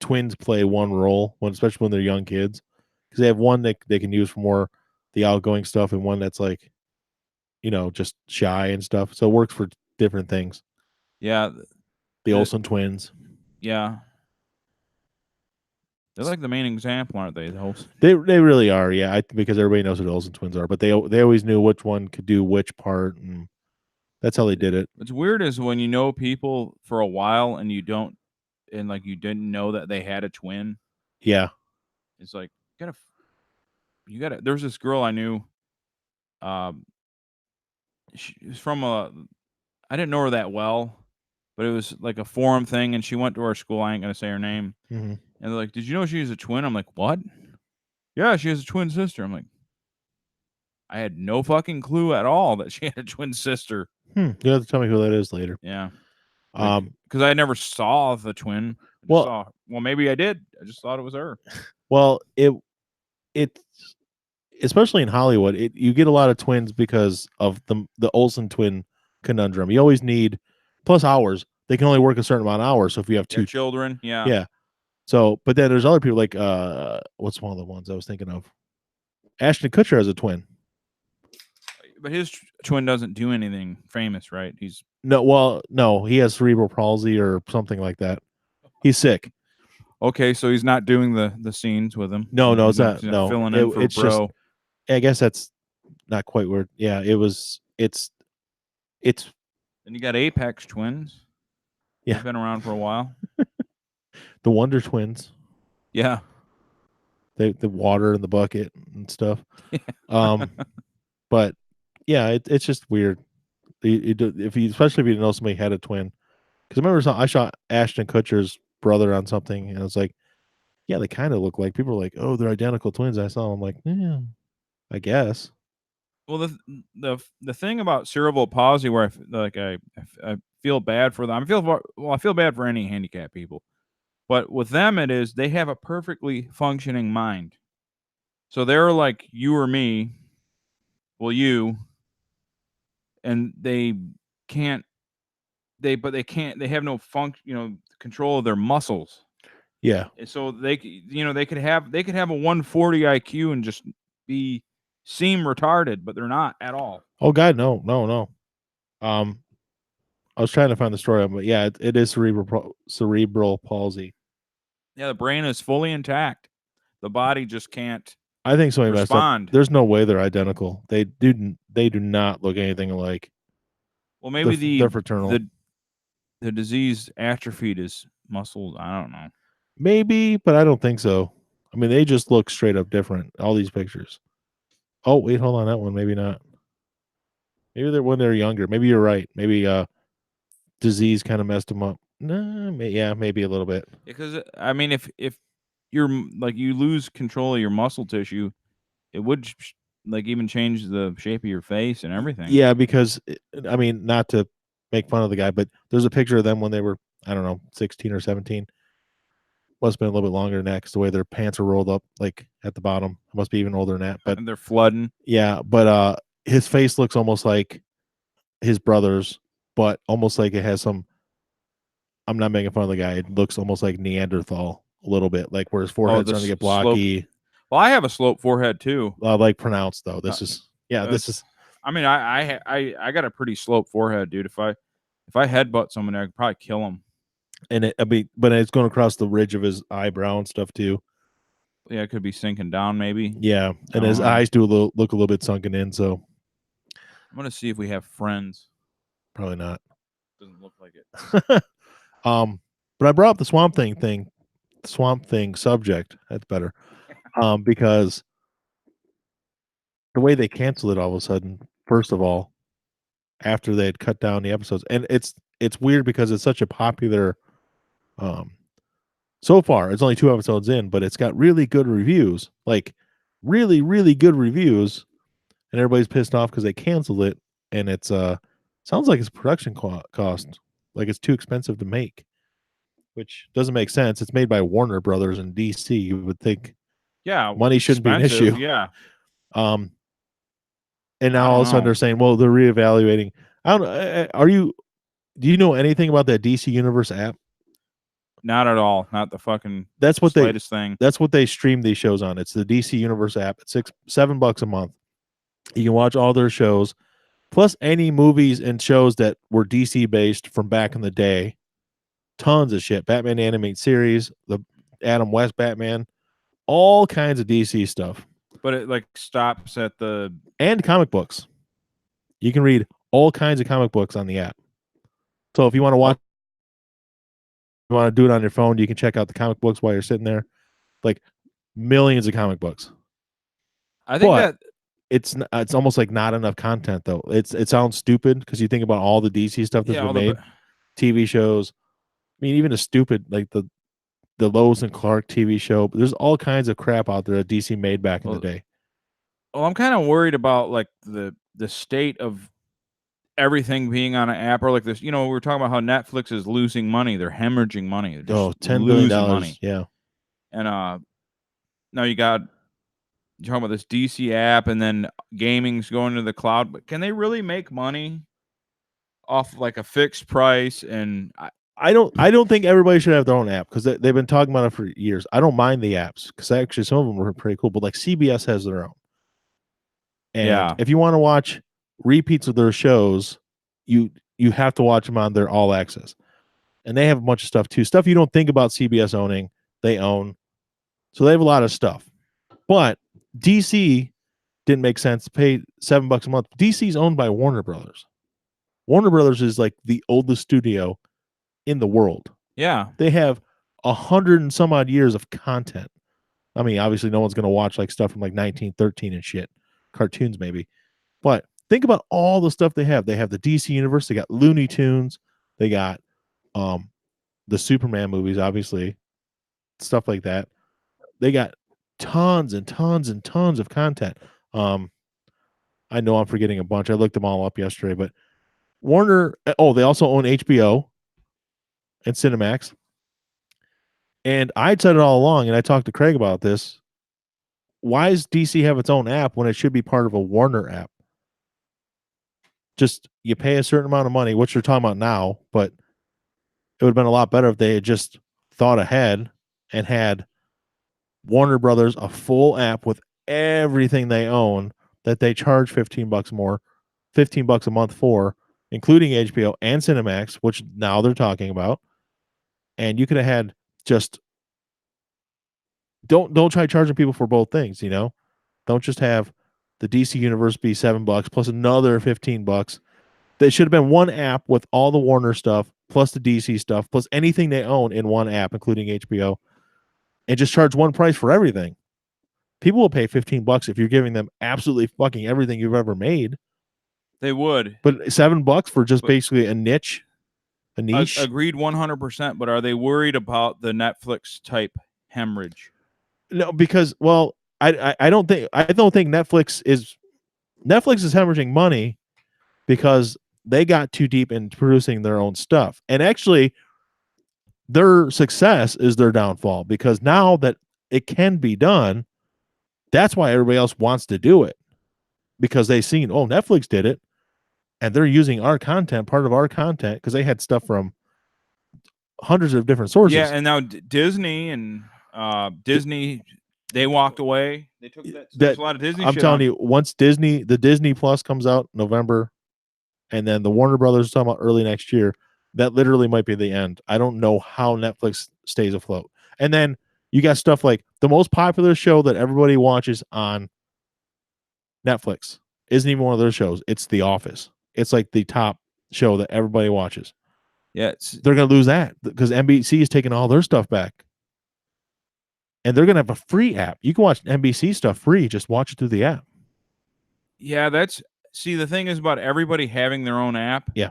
twins play one role when especially when they're young kids because they have one that they can use for more the outgoing stuff and one that's like just shy and stuff. So it works for different things. Yeah, The Olsen twins. yeah, they're like the main example, aren't they? The host. They really are, yeah. Because everybody knows who the Olsen twins are, but they always knew which one could do which part, and that's how they did it. What's weird is when you know people for a while and you don't, and like you didn't know that they had a twin. Yeah. It's like you gotta. There's this girl I knew. She was from I didn't know her that well, but it was like a forum thing, and she went to our school. I ain't gonna say her name. Mm-hmm. And they're like, "Did you know she's a twin?" I'm like, "What?" Yeah, she has a twin sister. I'm like, I had no fucking clue at all that she had a twin sister. You have to tell me who that is later. Yeah, because I never saw the twin. Well, maybe I did. I just thought it was her. Well, it's especially in Hollywood, you get a lot of twins because of the Olsen twin conundrum. You always need plus hours. They can only work a certain amount of hours. So if you have two children, yeah. Yeah. So, but then there's other people like what's one of the ones I was thinking of? Ashton Kutcher has a twin. But his twin doesn't do anything famous, right? No, he has cerebral palsy or something like that. He's sick. Okay, so he's not doing the scenes with him. No, it's not. No, filling in for it's bro. Just, I guess that's not quite where. Yeah, it's. And you got Apex twins. Yeah, they've been around for a while. The Wonder Twins. Yeah, the water in the bucket and stuff. But yeah, it's just weird. Especially if you know somebody had a twin. Because I remember I saw Ashton Kutcher's brother on something, and I was like, yeah, they kind of look like. People are like, oh, they're identical twins. I saw them, I'm like, yeah, I guess. Well, the thing about cerebral palsy, where I feel bad for them. I feel bad for any handicapped people, but with them, it is they have a perfectly functioning mind. So they're like you or me. Well, you, and they can't they can't. They have no control of their muscles. Yeah. And so they could have a 140 IQ and just seem retarded, but they're not at all. Oh God, no. I was trying to find the story, but yeah, it is cerebral palsy. Yeah, the brain is fully intact. The body just can't I think somebody messed up. respond. There's no way they're identical. They do not look anything alike. Well, maybe they're fraternal. The disease atrophied his muscles. I don't know. Maybe, but I don't think so. I mean, they just look straight up different. All these pictures. Oh wait, hold on, that one maybe not. Maybe they're when they're younger. Maybe you're right. Maybe disease kind of messed them up. No, maybe a little bit. Because I mean, if you're like you lose control of your muscle tissue, it would like even change the shape of your face and everything. Yeah, because I mean, not to make fun of the guy, but there's a picture of them when they were, I don't know, 16 or 17. Must have been a little bit longer than that because the way their pants are rolled up, like at the bottom. Must be even older than that. But and they're flooding. Yeah, but his face looks almost like his brother's, but almost like it has some. I'm not making fun of the guy. It looks almost like Neanderthal a little bit, like where his forehead's starting to get blocky. Well, I have a slope forehead too. Like pronounced though. This is this is. I mean, I got a pretty sloped forehead, dude. If I headbutt someone, I could probably kill him. And but it's going across the ridge of his eyebrow and stuff too. Yeah, it could be sinking down, maybe. Yeah, and his eyes do look a little bit sunken in. So I'm gonna see if we have friends. Probably not. Doesn't look like it. But I brought up the Swamp Thing subject. That's better. Because the way they canceled it all of a sudden, first of all, after they had cut down the episodes, and it's weird because it's such a popular. So far, it's only 2 episodes in, but it's got really good reviews, like really, really good reviews, and everybody's pissed off because they canceled it, and it's sounds like it's production cost, like it's too expensive to make, which doesn't make sense. It's made by Warner Brothers and DC. You would think, money shouldn't be an issue. Yeah. And now all of a sudden they're saying, well, they're reevaluating. I don't know. Do you know anything about that DC Universe app? Not at all. Not the fucking slightest thing. That's what they stream these shows on. It's the DC Universe app. It's $7 a month. You can watch all their shows, plus any movies and shows that were DC based from back in the day. Tons of shit. Batman animated series, the Adam West Batman, all kinds of DC stuff. But it like stops at and comic books. You can read all kinds of comic books on the app. So if you want to watch, you want to do it on your phone, you can check out the comic books while you're sitting there. Like millions of comic books. I think that it's almost like not enough content though. It sounds stupid because you think about all the DC stuff that's been made, TV shows. I mean, even a stupid like the Lois and Clark TV show. But there's all kinds of crap out there that DC made back in the day. Well, I'm kind of worried about like the state of everything being on an app or like this. We were talking about how Netflix is losing money. They're hemorrhaging money. They're just $10 billion. Money. Yeah. And now you're talking about this DC app, and then gaming's going to the cloud. But can they really make money off like a fixed price? And I don't think everybody should have their own app because they've been talking about it for years. I don't mind the apps because actually some of them are pretty cool. But like CBS has their own. And if you want to watch repeats of their shows, you have to watch them on their all access. And they have a bunch of stuff too. Stuff you don't think about CBS owning, they own. So they have a lot of stuff. But DC didn't make sense to pay $7 a month. DC's owned by Warner Brothers. Warner Brothers is like the oldest studio in the world. Yeah. They have 100 and some odd years of content. I mean, obviously no one's going to watch like stuff from like 1913 and shit. Cartoons maybe. But think about all the stuff they have. They have the DC Universe. They got Looney Tunes. They got the Superman movies, obviously. Stuff like that. They got tons and tons and tons of content. I know I'm forgetting a bunch. I looked them all up yesterday, but Warner, they also own HBO and Cinemax. And I'd said it all along, and I talked to Craig about this. Why does DC have its own app when it should be part of a Warner app? just you pay a certain amount of money, which you're talking about now, but it would have been a lot better if they had just thought ahead and had Warner Brothers a full app with everything they own that they charge $15 more, $15 a month for, including HBO and Cinemax, which now they're talking about. And you could have had just don't try charging people for both things, you know? Don't just have the DC universe be $7 plus another $15. There should have been one app with all the Warner stuff plus the DC stuff plus anything they own in one app, including HBO, and just charge one price for everything. People will pay $15 if you're giving them absolutely fucking everything you've ever made. They would. But $7 for just basically a niche. A niche. Agreed 100%, but are they worried about the Netflix type hemorrhage? No, because I don't think Netflix is hemorrhaging money because they got too deep in producing their own stuff. And actually their success is their downfall, because now that it can be done, that's why everybody else wants to do it, because they've seen, oh, Netflix did it and they're using our content, part of our content, because they had stuff from hundreds of different sources. Yeah, and now Disney and Disney, they walked away. They took there's a lot of Disney. I'm telling you, once the Disney Plus comes out November, and then the Warner Brothers is talking about early next year, that literally might be the end. I don't know how Netflix stays afloat. And then you got stuff like the most popular show that everybody watches on Netflix isn't even one of their shows. It's The Office. It's like the top show that everybody watches. Yeah, they're going to lose that because NBC is taking all their stuff back. And they're going to have a free app. You can watch NBC stuff free. Just watch it through the app. Yeah, the thing is about everybody having their own app. Yeah.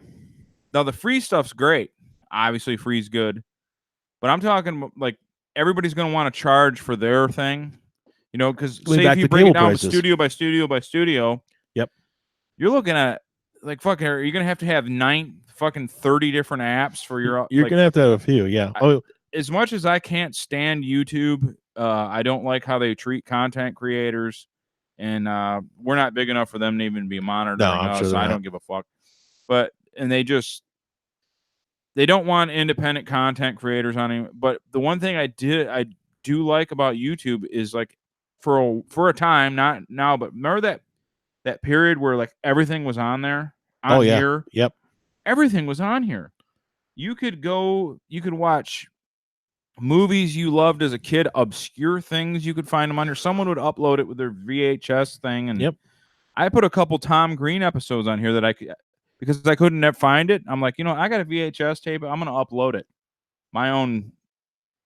Now, the free stuff's great. Obviously, free's good. But I'm talking like everybody's going to want to charge for their thing. You know, because say if you break it down studio by studio by studio. Yep. You're looking at like fucking, you're going to have 30 different apps for your. You're going to have a few. Yeah. As much as I can't stand YouTube, I don't like how they treat content creators. And we're not big enough for them to even be monitoring us. Sure I don't give a fuck. But they don't want independent content creators on it. But the one thing I do like about YouTube is like for a time, not now, but remember that period where like everything was on there here. Yep. Everything was on here. You could watch movies you loved as a kid, obscure things, you could find them on here. Someone would upload it with their VHS thing, and I put a couple Tom Green episodes on here that I could, because I couldn't find it. I'm like, I got a VHS tape. I'm gonna upload it my own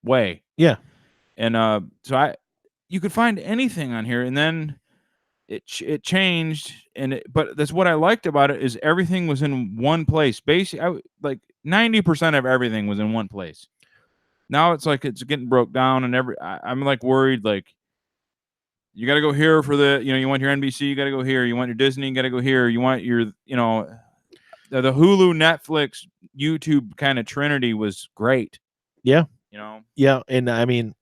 way. Yeah, and so you could find anything on here, and then it changed, but that's what I liked about it, is everything was in one place. Basically, like 90% of everything was in one place. Now it's like it's getting broke down, and I'm like worried, like you got to go here for you want your NBC, you got to go here. You want your Disney, you got to go here. You want your, the Hulu, Netflix, YouTube kind of trinity was great. Yeah. Yeah. And I mean,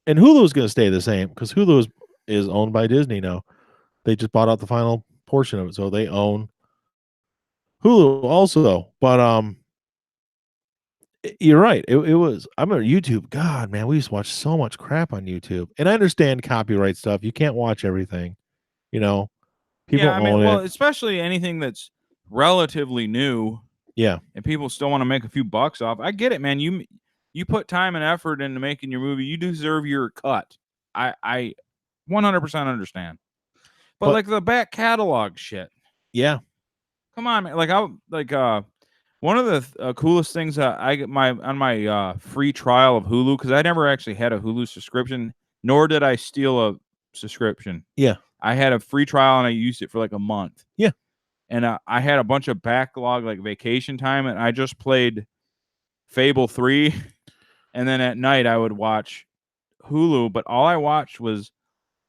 and Hulu is going to stay the same because Hulu is owned by Disney now. They just bought out the final portion of it. So they own Hulu also. But, you're right. It was. I remember YouTube. God, man, we used to watch so much crap on YouTube. And I understand copyright stuff. You can't watch everything. People own it. Well, especially anything that's relatively new. Yeah. And people still want to make a few bucks off. I get it, man. You put time and effort into making your movie. You deserve your cut. I 100% understand. But like the back catalog shit. Yeah. Come on, man. One of the coolest things I get on my free trial of Hulu, because I never actually had a Hulu subscription, nor did I steal a subscription. Yeah. I had a free trial and I used it for like a month. Yeah. And I had a bunch of backlog, like vacation time, and I just played Fable 3. And then at night I would watch Hulu, but all I watched was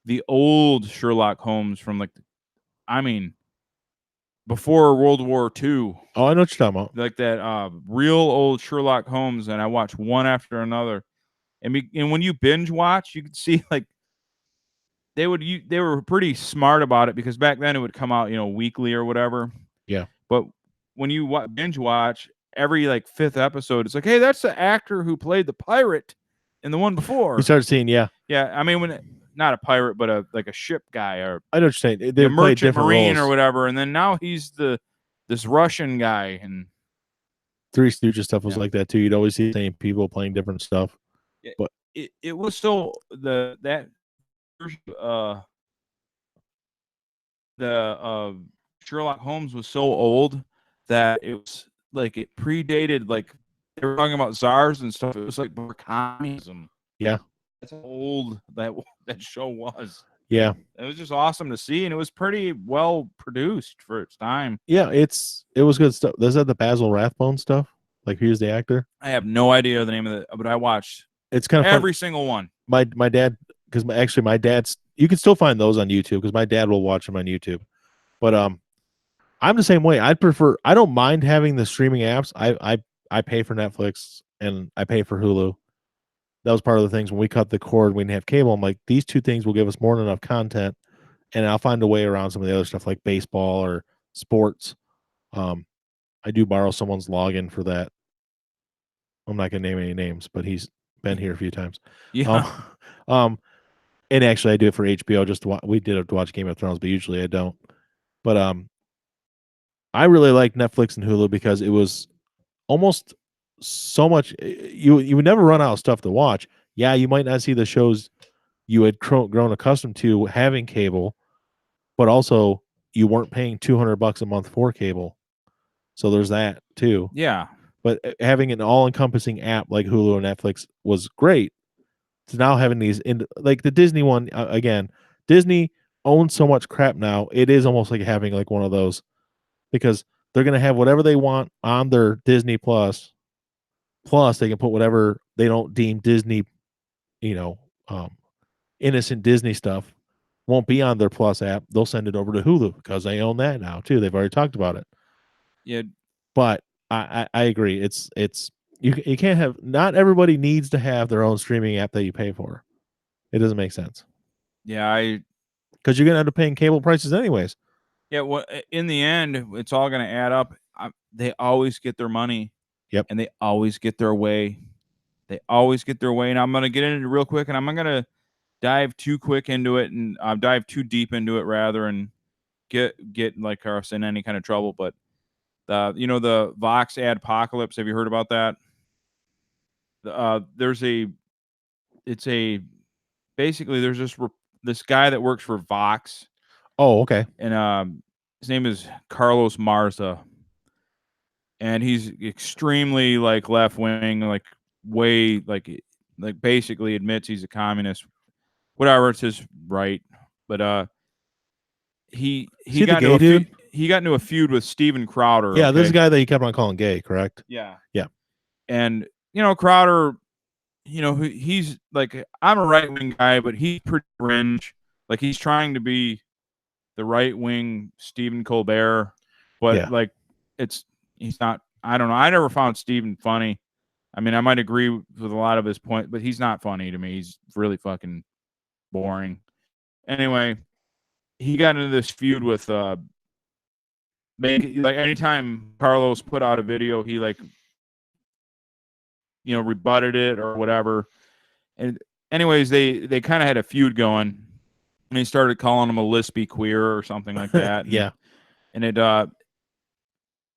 the old Sherlock Holmes from before World War II. Oh, I know what you're talking about. Like that real old Sherlock Holmes, and I watched one after another. And when you binge watch, you could see like they were pretty smart about it, because back then it would come out, weekly or whatever. Yeah. But when you binge watch every like 5th episode, it's like, hey, that's the actor who played the pirate in the one before. You start seeing, yeah. I mean, not a pirate, but a ship guy or I know what you're saying. They a played merchant different marine roles. or whatever, and then now he's this Russian guy. And Three Stooges stuff was like that too. You'd always see the same people playing different stuff. But it was so the Sherlock Holmes was so old that it was like it predated, like they were talking about czars and stuff. It was like communism. Yeah, that's how old that show was. Yeah, it was just awesome to see, and it was pretty well produced for its time. Yeah, it was good stuff. Is that the Basil Rathbone stuff? Like, who's the actor? I have no idea the name of it, but I watched It's kind of every single one. My dad, because actually my dad's, you can still find those on YouTube because my dad will watch them on YouTube. But I'm the same way. I don't mind having the streaming apps. I pay for Netflix and I pay for Hulu. That was part of the things when we cut the cord, we didn't have cable. I'm like, these two things will give us more than enough content, and I'll find a way around some of the other stuff like baseball or sports. I do borrow someone's login for that. I'm not gonna name any names, but he's been here a few times. Yeah. And actually, I do it for HBO. Just to we did it to watch Game of Thrones, but usually I don't. But I really like Netflix and Hulu because it was almost so much. You would never run out of stuff to watch. Yeah, you might not see the shows you had grown accustomed to having cable, but also you weren't paying $200 a month for cable, so there's that too. Yeah. But having an all-encompassing app like Hulu and Netflix was great. So now having these like the Disney one again, Disney owns so much crap now. It is almost like having like one of those because they're gonna have whatever they want on their Disney Plus. Plus, they can put whatever they don't deem Disney, innocent Disney stuff won't be on their Plus app. They'll send it over to Hulu because they own that now too. They've already talked about it. Yeah, but I agree. It's you can't have, not everybody needs to have their own streaming app that you pay for. It doesn't make sense. Yeah, because you're gonna end up paying cable prices anyways. Yeah, well, in the end, it's all gonna add up. They always get their money. Yep. And they always get their way. They always get their way. And I'm gonna get into it real quick, and I'm not gonna dive too quick into it, and dive too deep into it rather, and get like us in any kind of trouble. But the Vox adpocalypse. Have you heard about that? Basically there's this guy that works for Vox. Oh, okay. And his name is Carlos Marza, and he's extremely like left wing, like way like basically admits he's a communist. Whatever, it's his right. But he got into a feud with Steven Crowder. Yeah, this guy that he kept on calling gay, correct? Yeah. Yeah. And Crowder, he's like, I'm a right wing guy, but he's pretty cringe. Like, he's trying to be the right wing Stephen Colbert, but like he's not. I don't know. I never found Stephen funny. I mean, I might agree with a lot of his points, but he's not funny to me. He's really fucking boring. Anyway, he got into this feud with like anytime Carlos put out a video, he like rebutted it or whatever. And anyways, they kind of had a feud going, and he started calling him a lispy queer or something like that. Yeah. And it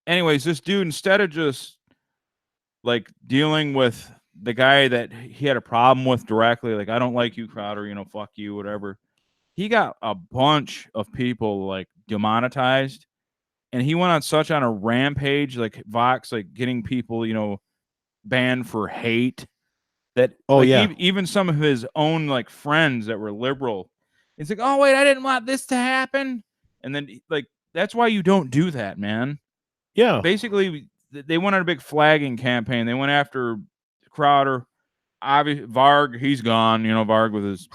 anyways, this dude, instead of just like dealing with the guy that he had a problem with directly, like, I don't like you, Crowder, fuck you, whatever, he got a bunch of people like demonetized, and he went on a rampage, like Vox, like getting people banned for hate, that even some of his own like friends that were liberal, it's like, oh wait, I didn't want this to happen. And then like, that's why you don't do that, man. Yeah. Basically, they went on a big flagging campaign. They went after Crowder. Varg, he's gone. Varg with his,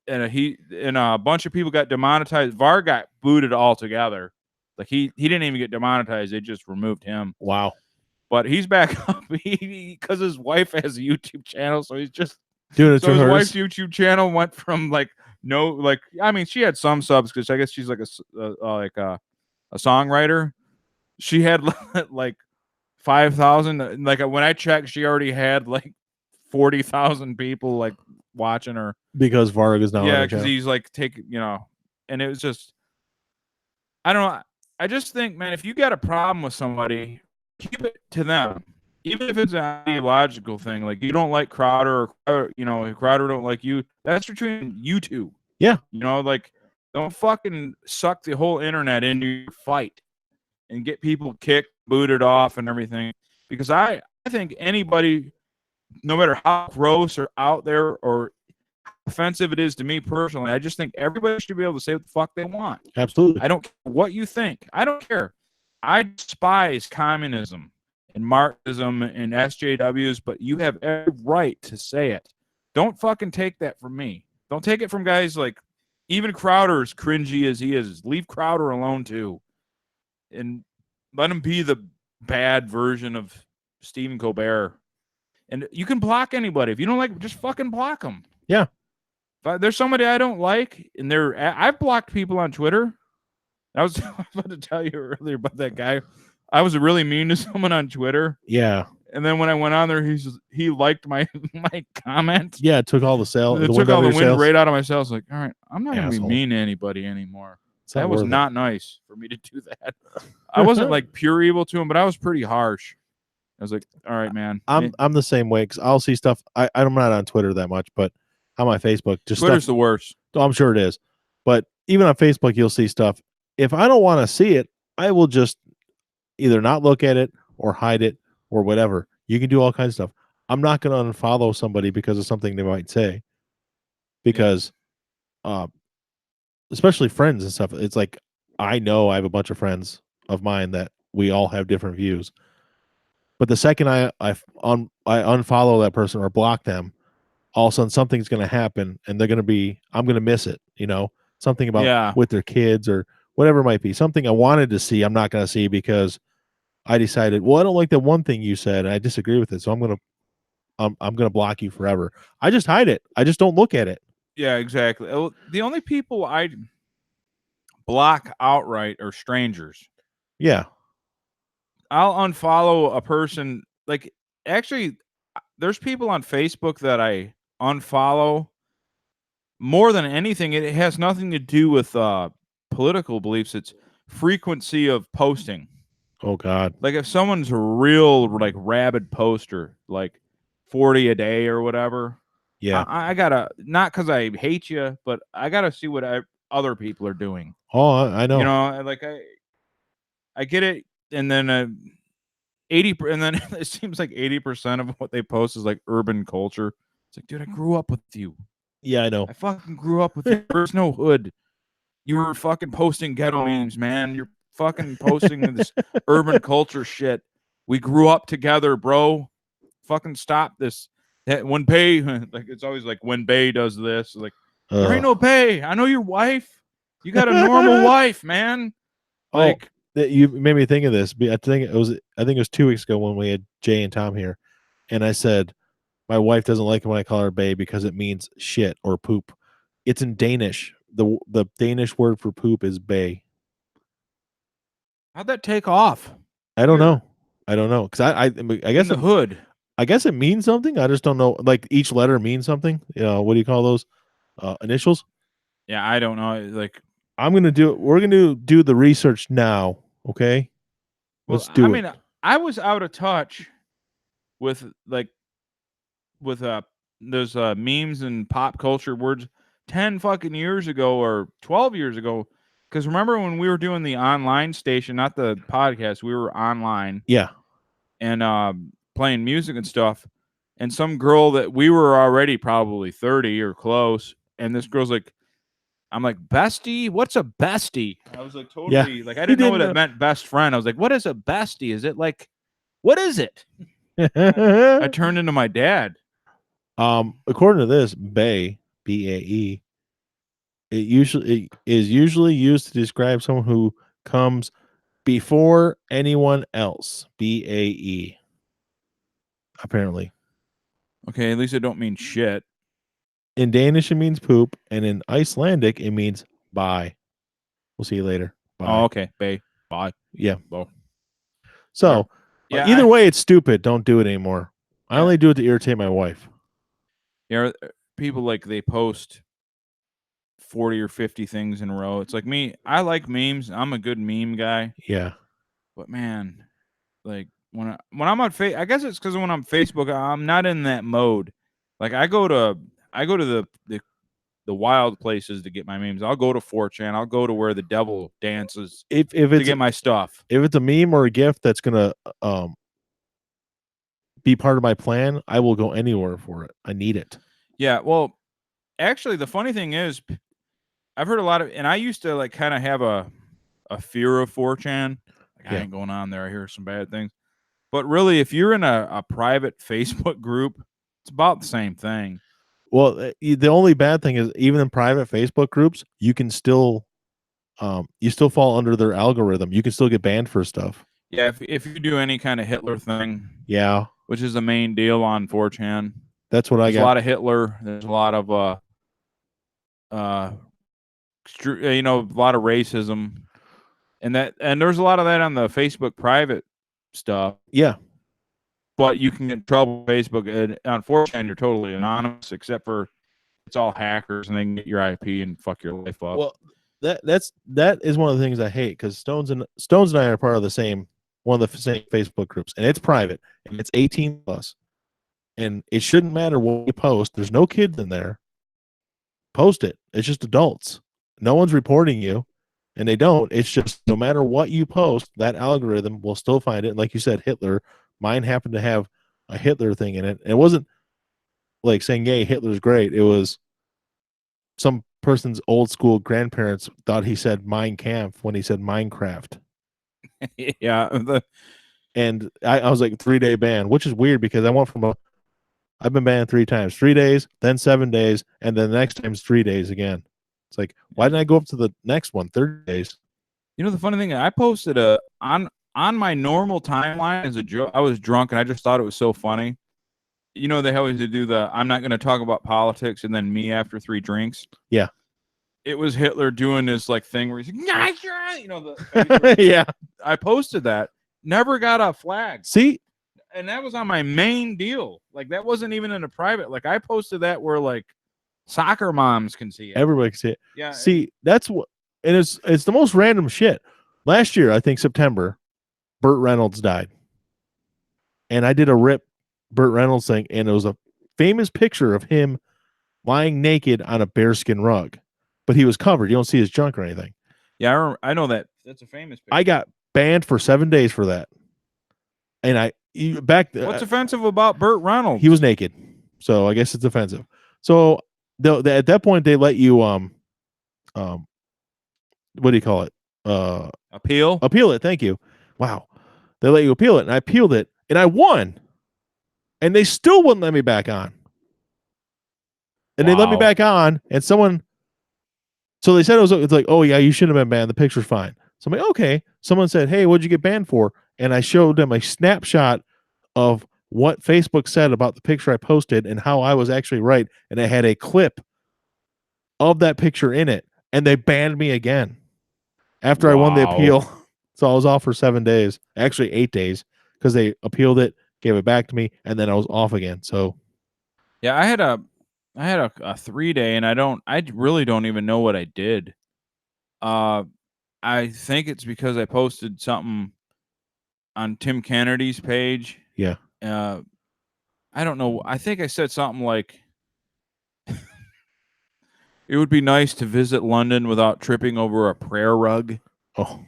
and a bunch of people got demonetized. Varg got booted altogether. Like he didn't even get demonetized. They just removed him. Wow. But he's back up because his wife has a YouTube channel, so he's just doing it. So his wife's YouTube channel went from I mean, she had some subs because I guess she's like a songwriter, she had like 5,000. Like when I checked, she already had like 40,000 people like watching her. Because Varg is now on Yeah, her because channel. he's like taking, and it was just, I don't know. I just think, man, if you got a problem with somebody, keep it to them. Even if it's an ideological thing, like you don't like Crowder, or Crowder don't like you. That's between you two. Yeah. Like don't fucking suck the whole internet into your fight and get people kicked, booted off, and everything. Because I think anybody, no matter how gross or out there or offensive it is to me personally, I just think everybody should be able to say what the fuck they want. Absolutely. I don't care what you think. I don't care. I despise communism and Marxism and SJWs, but you have every right to say it. Don't fucking take that from me. Don't take it from guys like even Crowder, as cringy as he is. Leave Crowder alone too. And let him be the bad version of Stephen Colbert. And you can block anybody. If you don't like, just fucking block them. Yeah. If there's somebody I don't like, and I've blocked people on Twitter. I was about to tell you earlier about that guy. I was really mean to someone on Twitter. Yeah. And then when I went on there, he liked my comment. Yeah, it took all the It took all the wind right out of my sails. Like, all right, I'm not gonna be mean to anybody anymore. That was not nice for me to do that. I wasn't like pure evil to him, but I was pretty harsh. I was like, all right, man. I'm the same way because I'll see stuff. I'm not on Twitter that much, but on my Facebook, just Twitter's stuff, the worst. Oh, I'm sure it is. But even on Facebook, you'll see stuff. If I don't want to see it, I will just either not look at it or hide it or whatever. You can do all kinds of stuff. I'm not going to unfollow somebody because of something they might say. Because, especially friends and stuff, it's like I know I have a bunch of friends of mine that we all have different views. But the second I unfollow that person or block them, all of a sudden something's going to happen, and I'm going to miss it. Something about with their kids or whatever it might be. Something I wanted to see, I'm not going to see because I decided, well, I don't like the one thing you said, and I disagree with it, so I'm going to block you forever. I just hide it. I just don't look at it. Yeah, exactly. The only people I block outright are strangers. Yeah. I'll unfollow a person. Like, actually, there's people on Facebook that I unfollow more than anything. It has nothing to do with political beliefs. It's frequency of posting. Oh, God. Like, if someone's a real, like, rabid poster, like 40 a day or whatever, yeah, I gotta, not because I hate you, but I gotta see what other people are doing. Oh, I know. Like I get it, and then 80, and then it seems like 80% of what they post is like urban culture. It's like, dude, I grew up with you. Yeah, I know. I fucking grew up with you. There's no hood. You were fucking posting ghetto memes, man. You're fucking posting this urban culture shit. We grew up together, bro. Fucking stop this. When Bay, like it's always like when Bay does this, like there ain't no Bay. I know your wife. You got a normal wife, man. Like you made me think of this. I think it was 2 weeks ago when we had Jay and Tom here, and I said my wife doesn't like it when I call her Bay because it means shit or poop. It's in Danish. The Danish word for poop is Bay. How'd that take off? I don't know. Because I guess in the hood. I guess it means something. I just don't know. Like each letter means something. What do you call those? Initials? Yeah, I don't know. Like we're gonna do the research now. Okay. Let's do it. I mean, I was out of touch with those memes and pop culture words 10 fucking years ago or 12 years ago. Because remember when we were doing the online station, not the podcast, we were online. Yeah. And playing music and stuff. And some girl that we were already probably 30 or close. And this girl's like, I'm like, bestie? What's a bestie? I was like, totally, like, I didn't know what it meant, best friend. I was like, what is a bestie? Is it like, what is it? I turned into my dad. According to this, Bae, B-A-E, it is usually used to describe someone who comes before anyone else. B-A-E. Apparently. Okay, at least it don't mean shit. In Danish, it means poop, and in Icelandic, it means bye. We'll see you later. Bye. Oh, okay. Bye. Yeah. Bye. So Yeah, either way, it's stupid. Don't do it anymore. I Yeah. only do it to irritate my wife. Yeah, people like they post 40 or 50 things in a row. It's like me. I like memes. I'm a good meme guy. Yeah. But man, like when I'm on I guess it's because when I'm Facebook, I'm not in that mode. Like I go to the wild places to get my memes. I'll go to 4chan. I'll go to where the devil dances If to it's get my stuff. if it's a meme or a gift that's gonna be part of my plan, I will go anywhere for it. I need it. Yeah, well, actually, the funny thing is, I've heard a lot of, and I used to like kind of have a fear of 4chan. Like I Yeah. ain't going on there. I hear some bad things. But really, if you're in a private Facebook group, it's about the same thing. Well, the only bad thing is even in private Facebook groups, you can still you still fall under their algorithm. You can still get banned for stuff. Yeah, if you do any kind of Hitler thing, Yeah, which is the main deal on 4chan, that's what I there's a got. lot of Hitler. There's a lot of a lot of racism, and there's a lot of that on the Facebook private stuff. Yeah, But you can get in trouble with Facebook. And on 4chan, you're totally anonymous, except for it's all hackers, and they can get your IP and fuck your life up. well, that is one of the things I hate because Stones and I are part of the same one of the same Facebook groups, and it's private and it's 18 plus, and it shouldn't matter what you post. There's no kids in there. Post it. It's just adults. No one's reporting you, and they don't. It's just no matter what you post, that algorithm will still find it. And like you said, Hitler. Mine happened to have a Hitler thing in it. And it wasn't like saying, "Yay, Hitler's great." It was some person's old school grandparents thought he said Mein Kampf when he said Minecraft. Yeah, And I was like 3-day ban, which is weird because I went from I've been banned 3 times, 3 days, then 7 days, and then the next time's 3 days again. It's like, why didn't I go up to the next one, 30 days? You know the funny thing, I posted on my normal timeline as a joke. I was drunk and I just thought it was so funny. You know they always do the I'm not going to talk about politics and then me after 3 drinks. Yeah. It was Hitler doing this like thing where he's like, you know the yeah. I posted that, never got a flag. See, and that was on my main deal. Like that wasn't even in a private. Like I posted that where like soccer moms can see it. Everybody can see it. Yeah. See, that's what, and it's the most random shit. Last year, I think September, Burt Reynolds died, and I did a rip Burt Reynolds thing, and it was a famous picture of him lying naked on a bearskin rug, but he was covered. You don't see his junk or anything. Yeah, I know that. That's a famous picture. I got banned for 7 days for that, and What's offensive about Burt Reynolds? He was naked, so I guess it's offensive. So at that point, they let you what do you call it? Appeal it. Thank you. Wow, they let you appeal it, and I appealed it, and I won, and they still wouldn't let me back on. And they let me back on, and someone. So they said it's like, oh yeah, you shouldn't have been banned. The picture's fine. So I'm like, okay. Someone said, hey, what'd you get banned for? And I showed them a snapshot of what Facebook said about the picture I posted and how I was actually right. And I had a clip of that picture in it. And they banned me again after I won the appeal. So I was off for 7 days, actually 8 days, because they appealed it, gave it back to me, and then I was off again. So yeah, I had a 3-day, and I really don't even know what I did. I think it's because I posted something on Tim Kennedy's page. Yeah. I don't know. I think I said something like, it would be nice to visit London without tripping over a prayer rug. Oh.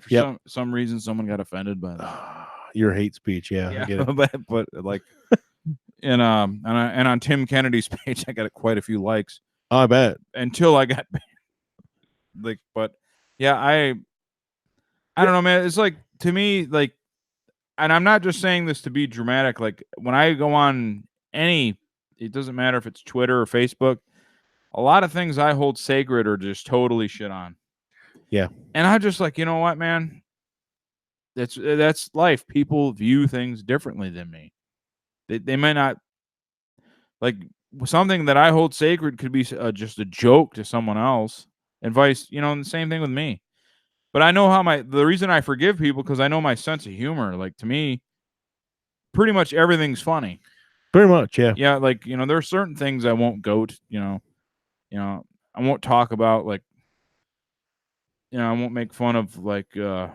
For some reason, someone got offended by that. Your hate speech, yeah. I get it. but like, and on Tim Kennedy's page, I got quite a few likes. Oh, I bet. Until I got like, but yeah, I don't know, man. It's like, to me, like, and I'm not just saying this to be dramatic. Like when I go on it doesn't matter if it's Twitter or Facebook, a lot of things I hold sacred are just totally shit on. Yeah. And I just like, you know what, man? That's life. People view things differently than me. They might not, like, something that I hold sacred could be just a joke to someone else, and and the same thing with me. But I know how the reason I forgive people because I know my sense of humor. Like to me, pretty much everything's funny. Pretty much, yeah. Yeah, like there are certain things I won't go to. I won't talk about like. I won't make fun of like. I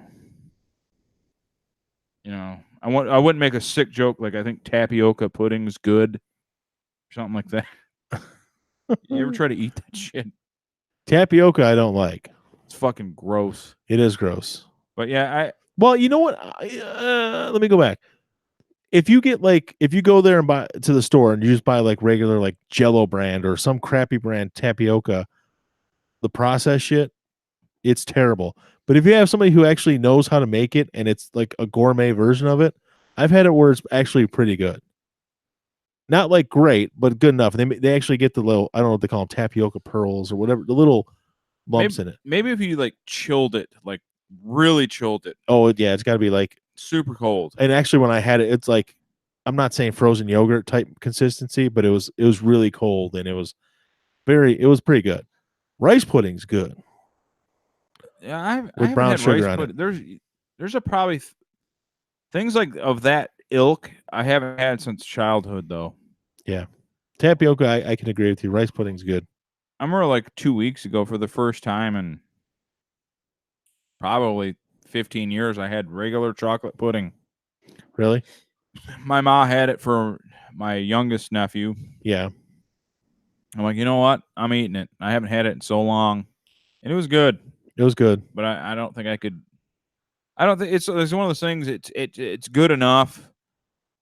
wouldn't make a sick joke like I think tapioca pudding's good, or something like that. You ever try to eat that shit? Tapioca, I don't like. It's fucking gross. It is gross. But yeah, Well, you know what? Let me go back. If you go there and buy to the store and you just buy like regular like Jello brand or some crappy brand tapioca, the processed shit, it's terrible. But if you have somebody who actually knows how to make it and it's like a gourmet version of it, I've had it where it's actually pretty good. Not like great, but good enough. They actually get the little, I don't know what they call them, tapioca pearls or whatever, the little lumps in it. maybe if you like chilled it, like really chilled it, Oh yeah, it's got to be like super cold. And actually, when I had it, it's like I'm not saying frozen yogurt type consistency, but it was really cold and it was pretty good. Rice pudding's good. Yeah, I With haven't brown had sugar rice on pudding. There's a probably things like of that ilk I haven't had since childhood though. Yeah, tapioca, I can agree with you. Rice pudding's good. I remember like 2 weeks ago for the first time in probably 15 years, I had regular chocolate pudding. Really? My mom had it for my youngest nephew. Yeah, I'm like, you know what? I'm eating it. I haven't had it in so long, and it was good. it was good. But I don't think I could. I don't think it's one of those things. It's good enough,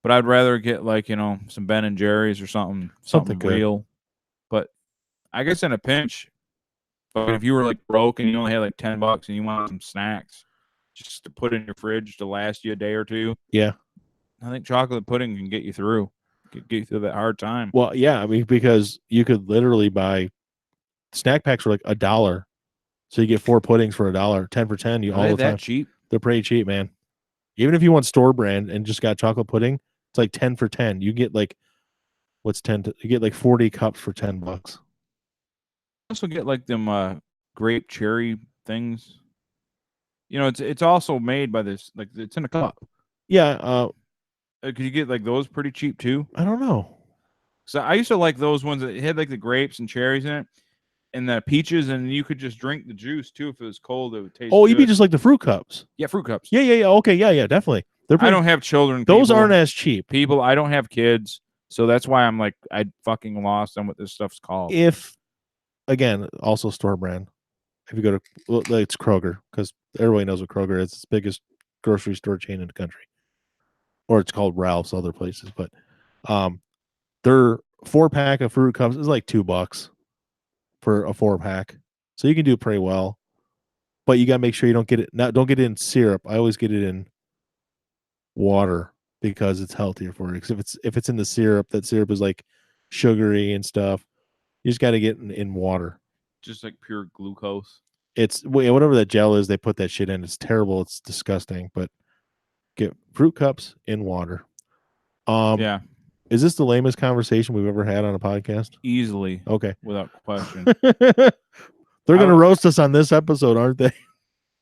but I'd rather get like some Ben and Jerry's or something good. real. But I guess in a pinch, but if you were like broke and you only had like $10 and you wanted some snacks, just to put in your fridge to last you a day or two, Yeah. I think chocolate pudding can get you through. Get you through that hard time. Well, yeah, I mean, because you could literally buy snack packs for like $1. So you get 4 puddings for $1, 10 for 10. You Are all they the time. that cheap? They're pretty cheap, man. Even if you want store brand and just got chocolate pudding, it's like 10 for 10. You get like what's 10? You get like 40 cups for $10. Also get like them grape cherry things. It's also made by this like it's in a cup. Yeah. Could you get like those pretty cheap too? I don't know. So I used to like those ones that had like the grapes and cherries in it, and the peaches, and you could just drink the juice too if it was cold. It would taste. Oh, you mean good. just like the fruit cups? Yeah, fruit cups. Yeah. Okay, yeah, definitely. I don't have children. Those aren't as cheap. People, I don't have kids, so that's why I'm like I fucking lost on what this stuff's called. If again, also store brand. If you go to it's Kroger because everybody knows what Kroger is. It's the biggest grocery store chain in the country, or it's called Ralph's other places. But their 4-pack of fruit cups is like $2 for a 4-pack, so you can do pretty well. But you got to make sure you don't get it in syrup. I always get it in water because it's healthier for you. Because if it's in the syrup, that syrup is like sugary and stuff. You just got to get in water. Just like pure glucose. It's whatever that gel is. They put that shit in. It's terrible. It's disgusting. But get fruit cups in water. Yeah. Is this the lamest conversation we've ever had on a podcast? Easily. Okay. Without question. They're gonna roast us on this episode, aren't they?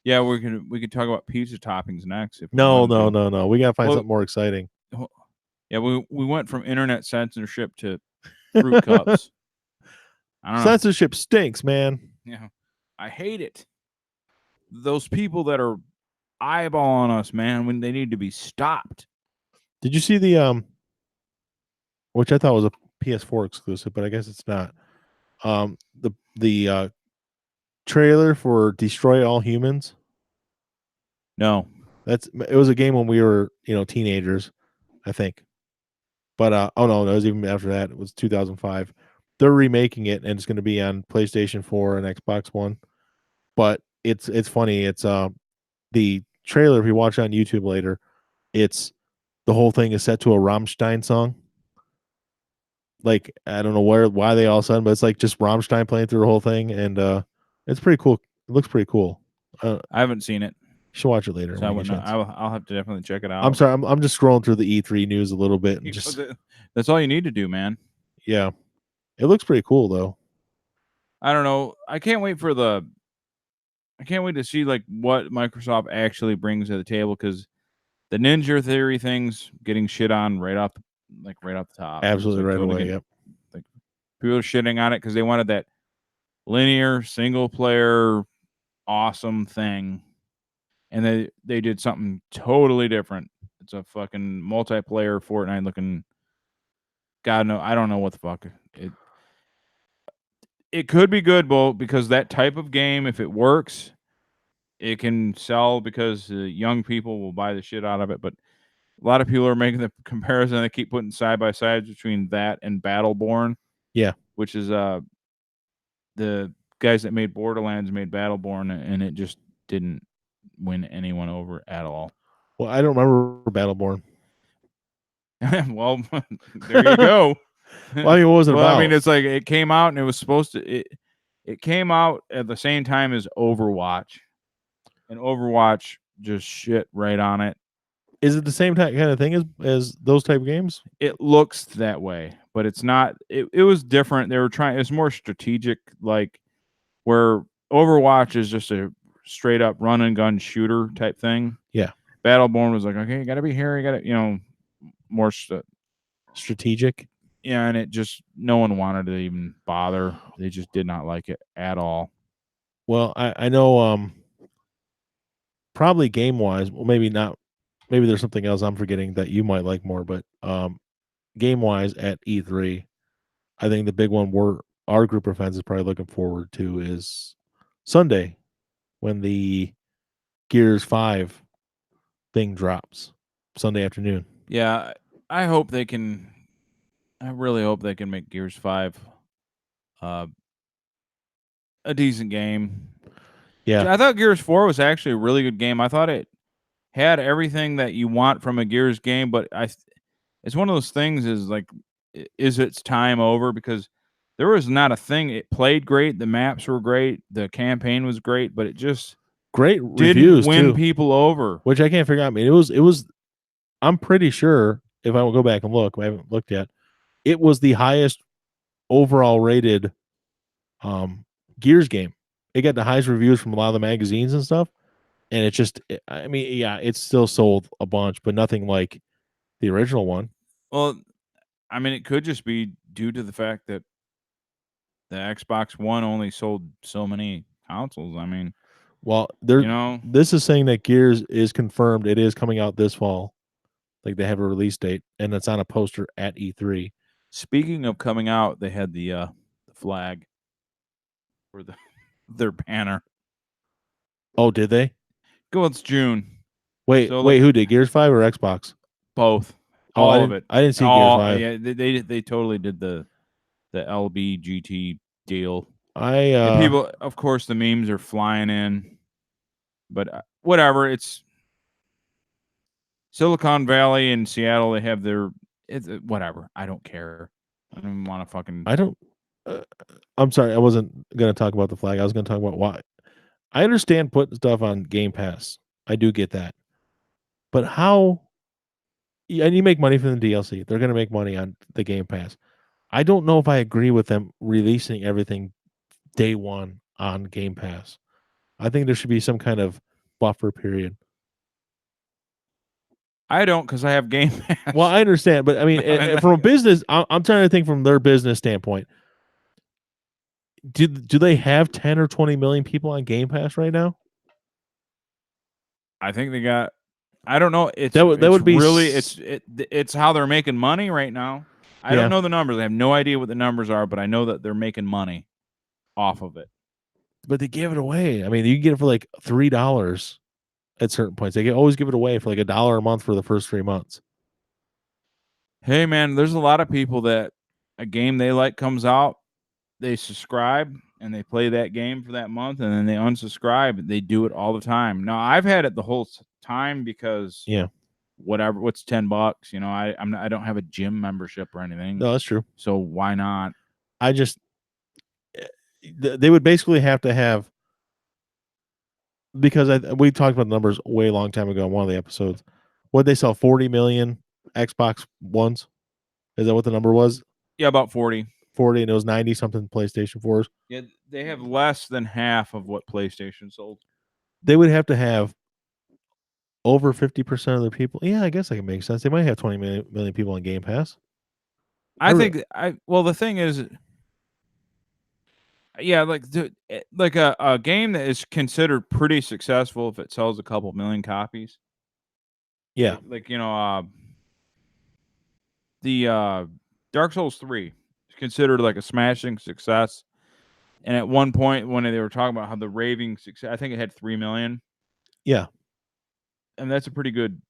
Yeah, we could talk about pizza toppings next. No. We gotta find something more exciting. Yeah, we went from internet censorship to fruit cups. I don't know. Censorship stinks, man. Yeah, I hate it. Those people that are eyeballing us, man, when they need to be stopped. Did you see the which I thought was a PS4 exclusive, but I guess it's not. The trailer for Destroy All Humans. No. It was a game when we were, teenagers, I think. But oh no, it was even after that. It was 2005. They're remaking it and it's going to be on PlayStation 4 and Xbox One. But it's funny. It's the trailer, if you watch it on YouTube later, it's the whole thing is set to a Rammstein song. Like I don't know why they all of a sudden, but it's like just Rammstein playing through the whole thing, and it's pretty cool. It looks pretty cool. I haven't seen it. You should watch it later. So I'll have to definitely check it out. I'm sorry. I'm just scrolling through the E3 news a little bit and that's all you need to do, man. Yeah, it looks pretty cool though. I don't know. I can't wait for the I can't wait to see like what Microsoft actually brings to the table, because the Ninja Theory thing's getting shit on right off the top. Absolutely right away. Yep. Like people are shitting on it because they wanted that linear single player awesome thing, and they did something totally different. It's a fucking multiplayer Fortnite looking. God no, I don't know what the fuck it could be good, Bo, because that type of game, if it works, it can sell because young people will buy the shit out of it. But a lot of people are making the comparison. They keep putting side by side between that and Battleborn. Yeah, which is the guys that made Borderlands made Battleborn, and it just didn't win anyone over at all. well, I don't remember Battleborn. Well, there you go. Well, I mean, what was it well, about? I mean, it's like it came out and it was supposed to. It came out at the same time as Overwatch, and Overwatch just shit right on it. Is it the same kind of thing as those type of games? It looks that way, but it's not. It was different. They were trying. It's more strategic, like where Overwatch is just a straight up run and gun shooter type thing. Yeah. Battleborn was like, okay, you got to be here. You got to, more strategic. Yeah, and it just no one wanted to even bother. They just did not like it at all. Well, I know probably game wise, well maybe not, maybe there's something else I'm forgetting that you might like more, but game wise at E3, I think the big one our group of fans is probably looking forward to is Sunday when the Gears 5 thing drops Sunday afternoon. Yeah, I hope they can. I really hope they can make Gears 5 a decent game. Yeah. I thought Gears 4 was actually a really good game. I thought it had everything that you want from a Gears game, but it's one of those things is like, is its time over? Because there was not a thing. It played great. The maps were great. The campaign was great, but it just great didn't reviews win too, people over. which I can't figure out. I mean, it was. I'm pretty sure if I will go back and look, I haven't looked yet. It was the highest overall rated Gears game. It got the highest reviews from a lot of the magazines and stuff. And it just, I mean, yeah, it's still sold a bunch, but nothing like the original one. Well, I mean, it could just be due to the fact that the Xbox One only sold so many consoles. I mean, well, this is saying that Gears is confirmed. It is coming out this fall. Like they have a release date, and it's on a poster at E3. Speaking of coming out, they had the flag for their banner. Oh, did they? Go, it's June. Wait, who did Gears 5 or Xbox? Both. Oh, all of it. I didn't see Gears 5. Yeah, they totally did the LBGT deal. And people, of course, the memes are flying in, but whatever. It's Silicon Valley and Seattle. They have their whatever. I don't care. I don't want to fucking. I don't. I'm sorry. I wasn't going to talk about the flag. I was going to talk about why. I understand putting stuff on Game Pass. I do get that. But how? And you make money from the DLC. They're going to make money on the Game Pass. I don't know if I agree with them releasing everything day one on Game Pass. I think there should be some kind of buffer period. I don't, because I have Game Pass. Well, I understand, but I mean, from a business, I'm trying to think from their business standpoint. Do they have 10 or 20 million people on Game Pass right now? I think they got. I don't know. It's how they're making money right now. I don't know the numbers. I have no idea what the numbers are, but I know that they're making money off of it. But they give it away. I mean, you can get it for like $3 at certain points. They always give it away for like $1 a month for the first 3 months. Hey, man, there's a lot of people that a game they like comes out, they subscribe and they play that game for that month, and then they unsubscribe. They do it all the time. Now, I've had it the whole time because what's $10? I don't have a gym membership or anything. No, that's true. So why not? I just they would basically have to have, because we talked about the numbers way long time ago in one of the episodes. What they sell 40 million Xbox Ones? Is that what the number was? Yeah, about 40. 40, and it was 90 something PlayStation 4s. Yeah, they have less than half of what PlayStation sold. they would have to have over 50% of the people. Yeah, I guess that can make sense. They might have 20 million people on Game Pass. I think well, the thing is, yeah, like a game that is considered pretty successful if it sells a couple million copies. Yeah. Like the Dark Souls 3 is considered like a smashing success. And at one point when they were talking about how the raving success, I think it had 3 million. Yeah. And that's a pretty good,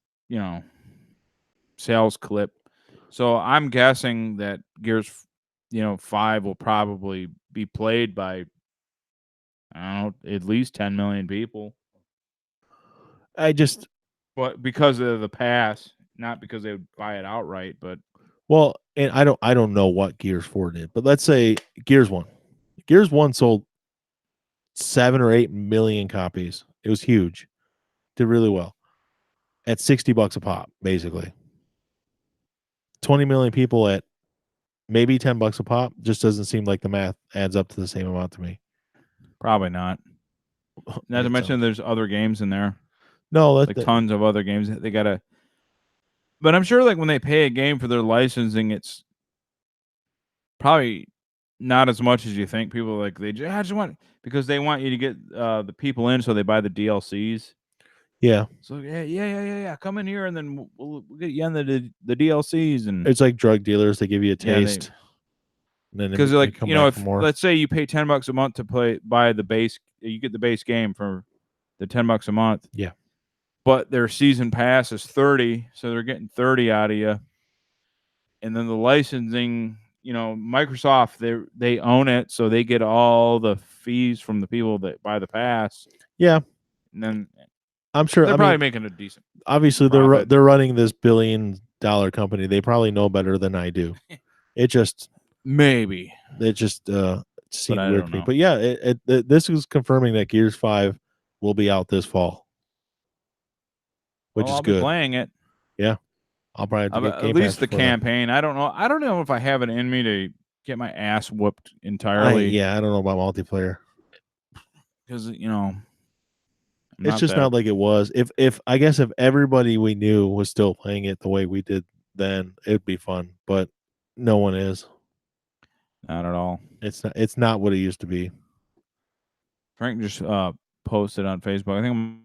sales clip. So I'm guessing that Gears, 5 will probably be played by, I don't know, at least 10 million people. But because of the pass, not because they would buy it outright, but well, and I don't know what Gears 4 did, but let's say Gears 1. Gears 1 sold 7 or 8 million copies. It was huge. Did really well. At $60 a pop, basically. 20 million people at maybe $10 a pop just doesn't seem like the math adds up to the same amount to me. probably not. Not to mention there's other games in there. No, like tons of other games. They gotta. But I'm sure, like when they pay a game for their licensing, it's probably not as much as you think. People like I just want, because they want you to get the people in, so they buy the DLCs. Yeah. So yeah. Come in here, and then we'll get you on the DLCs, and it's like drug dealers. They give you a taste. Because let's say you pay $10 a month to buy the base, you get the base game for the $10 a month. Yeah. But their season pass is 30, so they're getting 30 out of you. And then the licensing, Microsoft, they own it, so they get all the fees from the people that buy the pass. Yeah. And then I'm sure they're probably making a decent. Obviously, they're running this $1 billion company. They probably know better than I do. It just maybe it just seemed weird to me. Know. But yeah, this is confirming that Gears 5 will be out this fall, which is I'll good. Be playing it. Yeah, I'll probably have to get at least the campaign. I don't know if I have it in me to get my ass whooped entirely. I don't know about multiplayer because it's just not like it was. If I guess if everybody we knew was still playing it the way we did then, it'd be fun. But no one is. Not at all. It's not what it used to be. Frank just posted on Facebook. I think I'm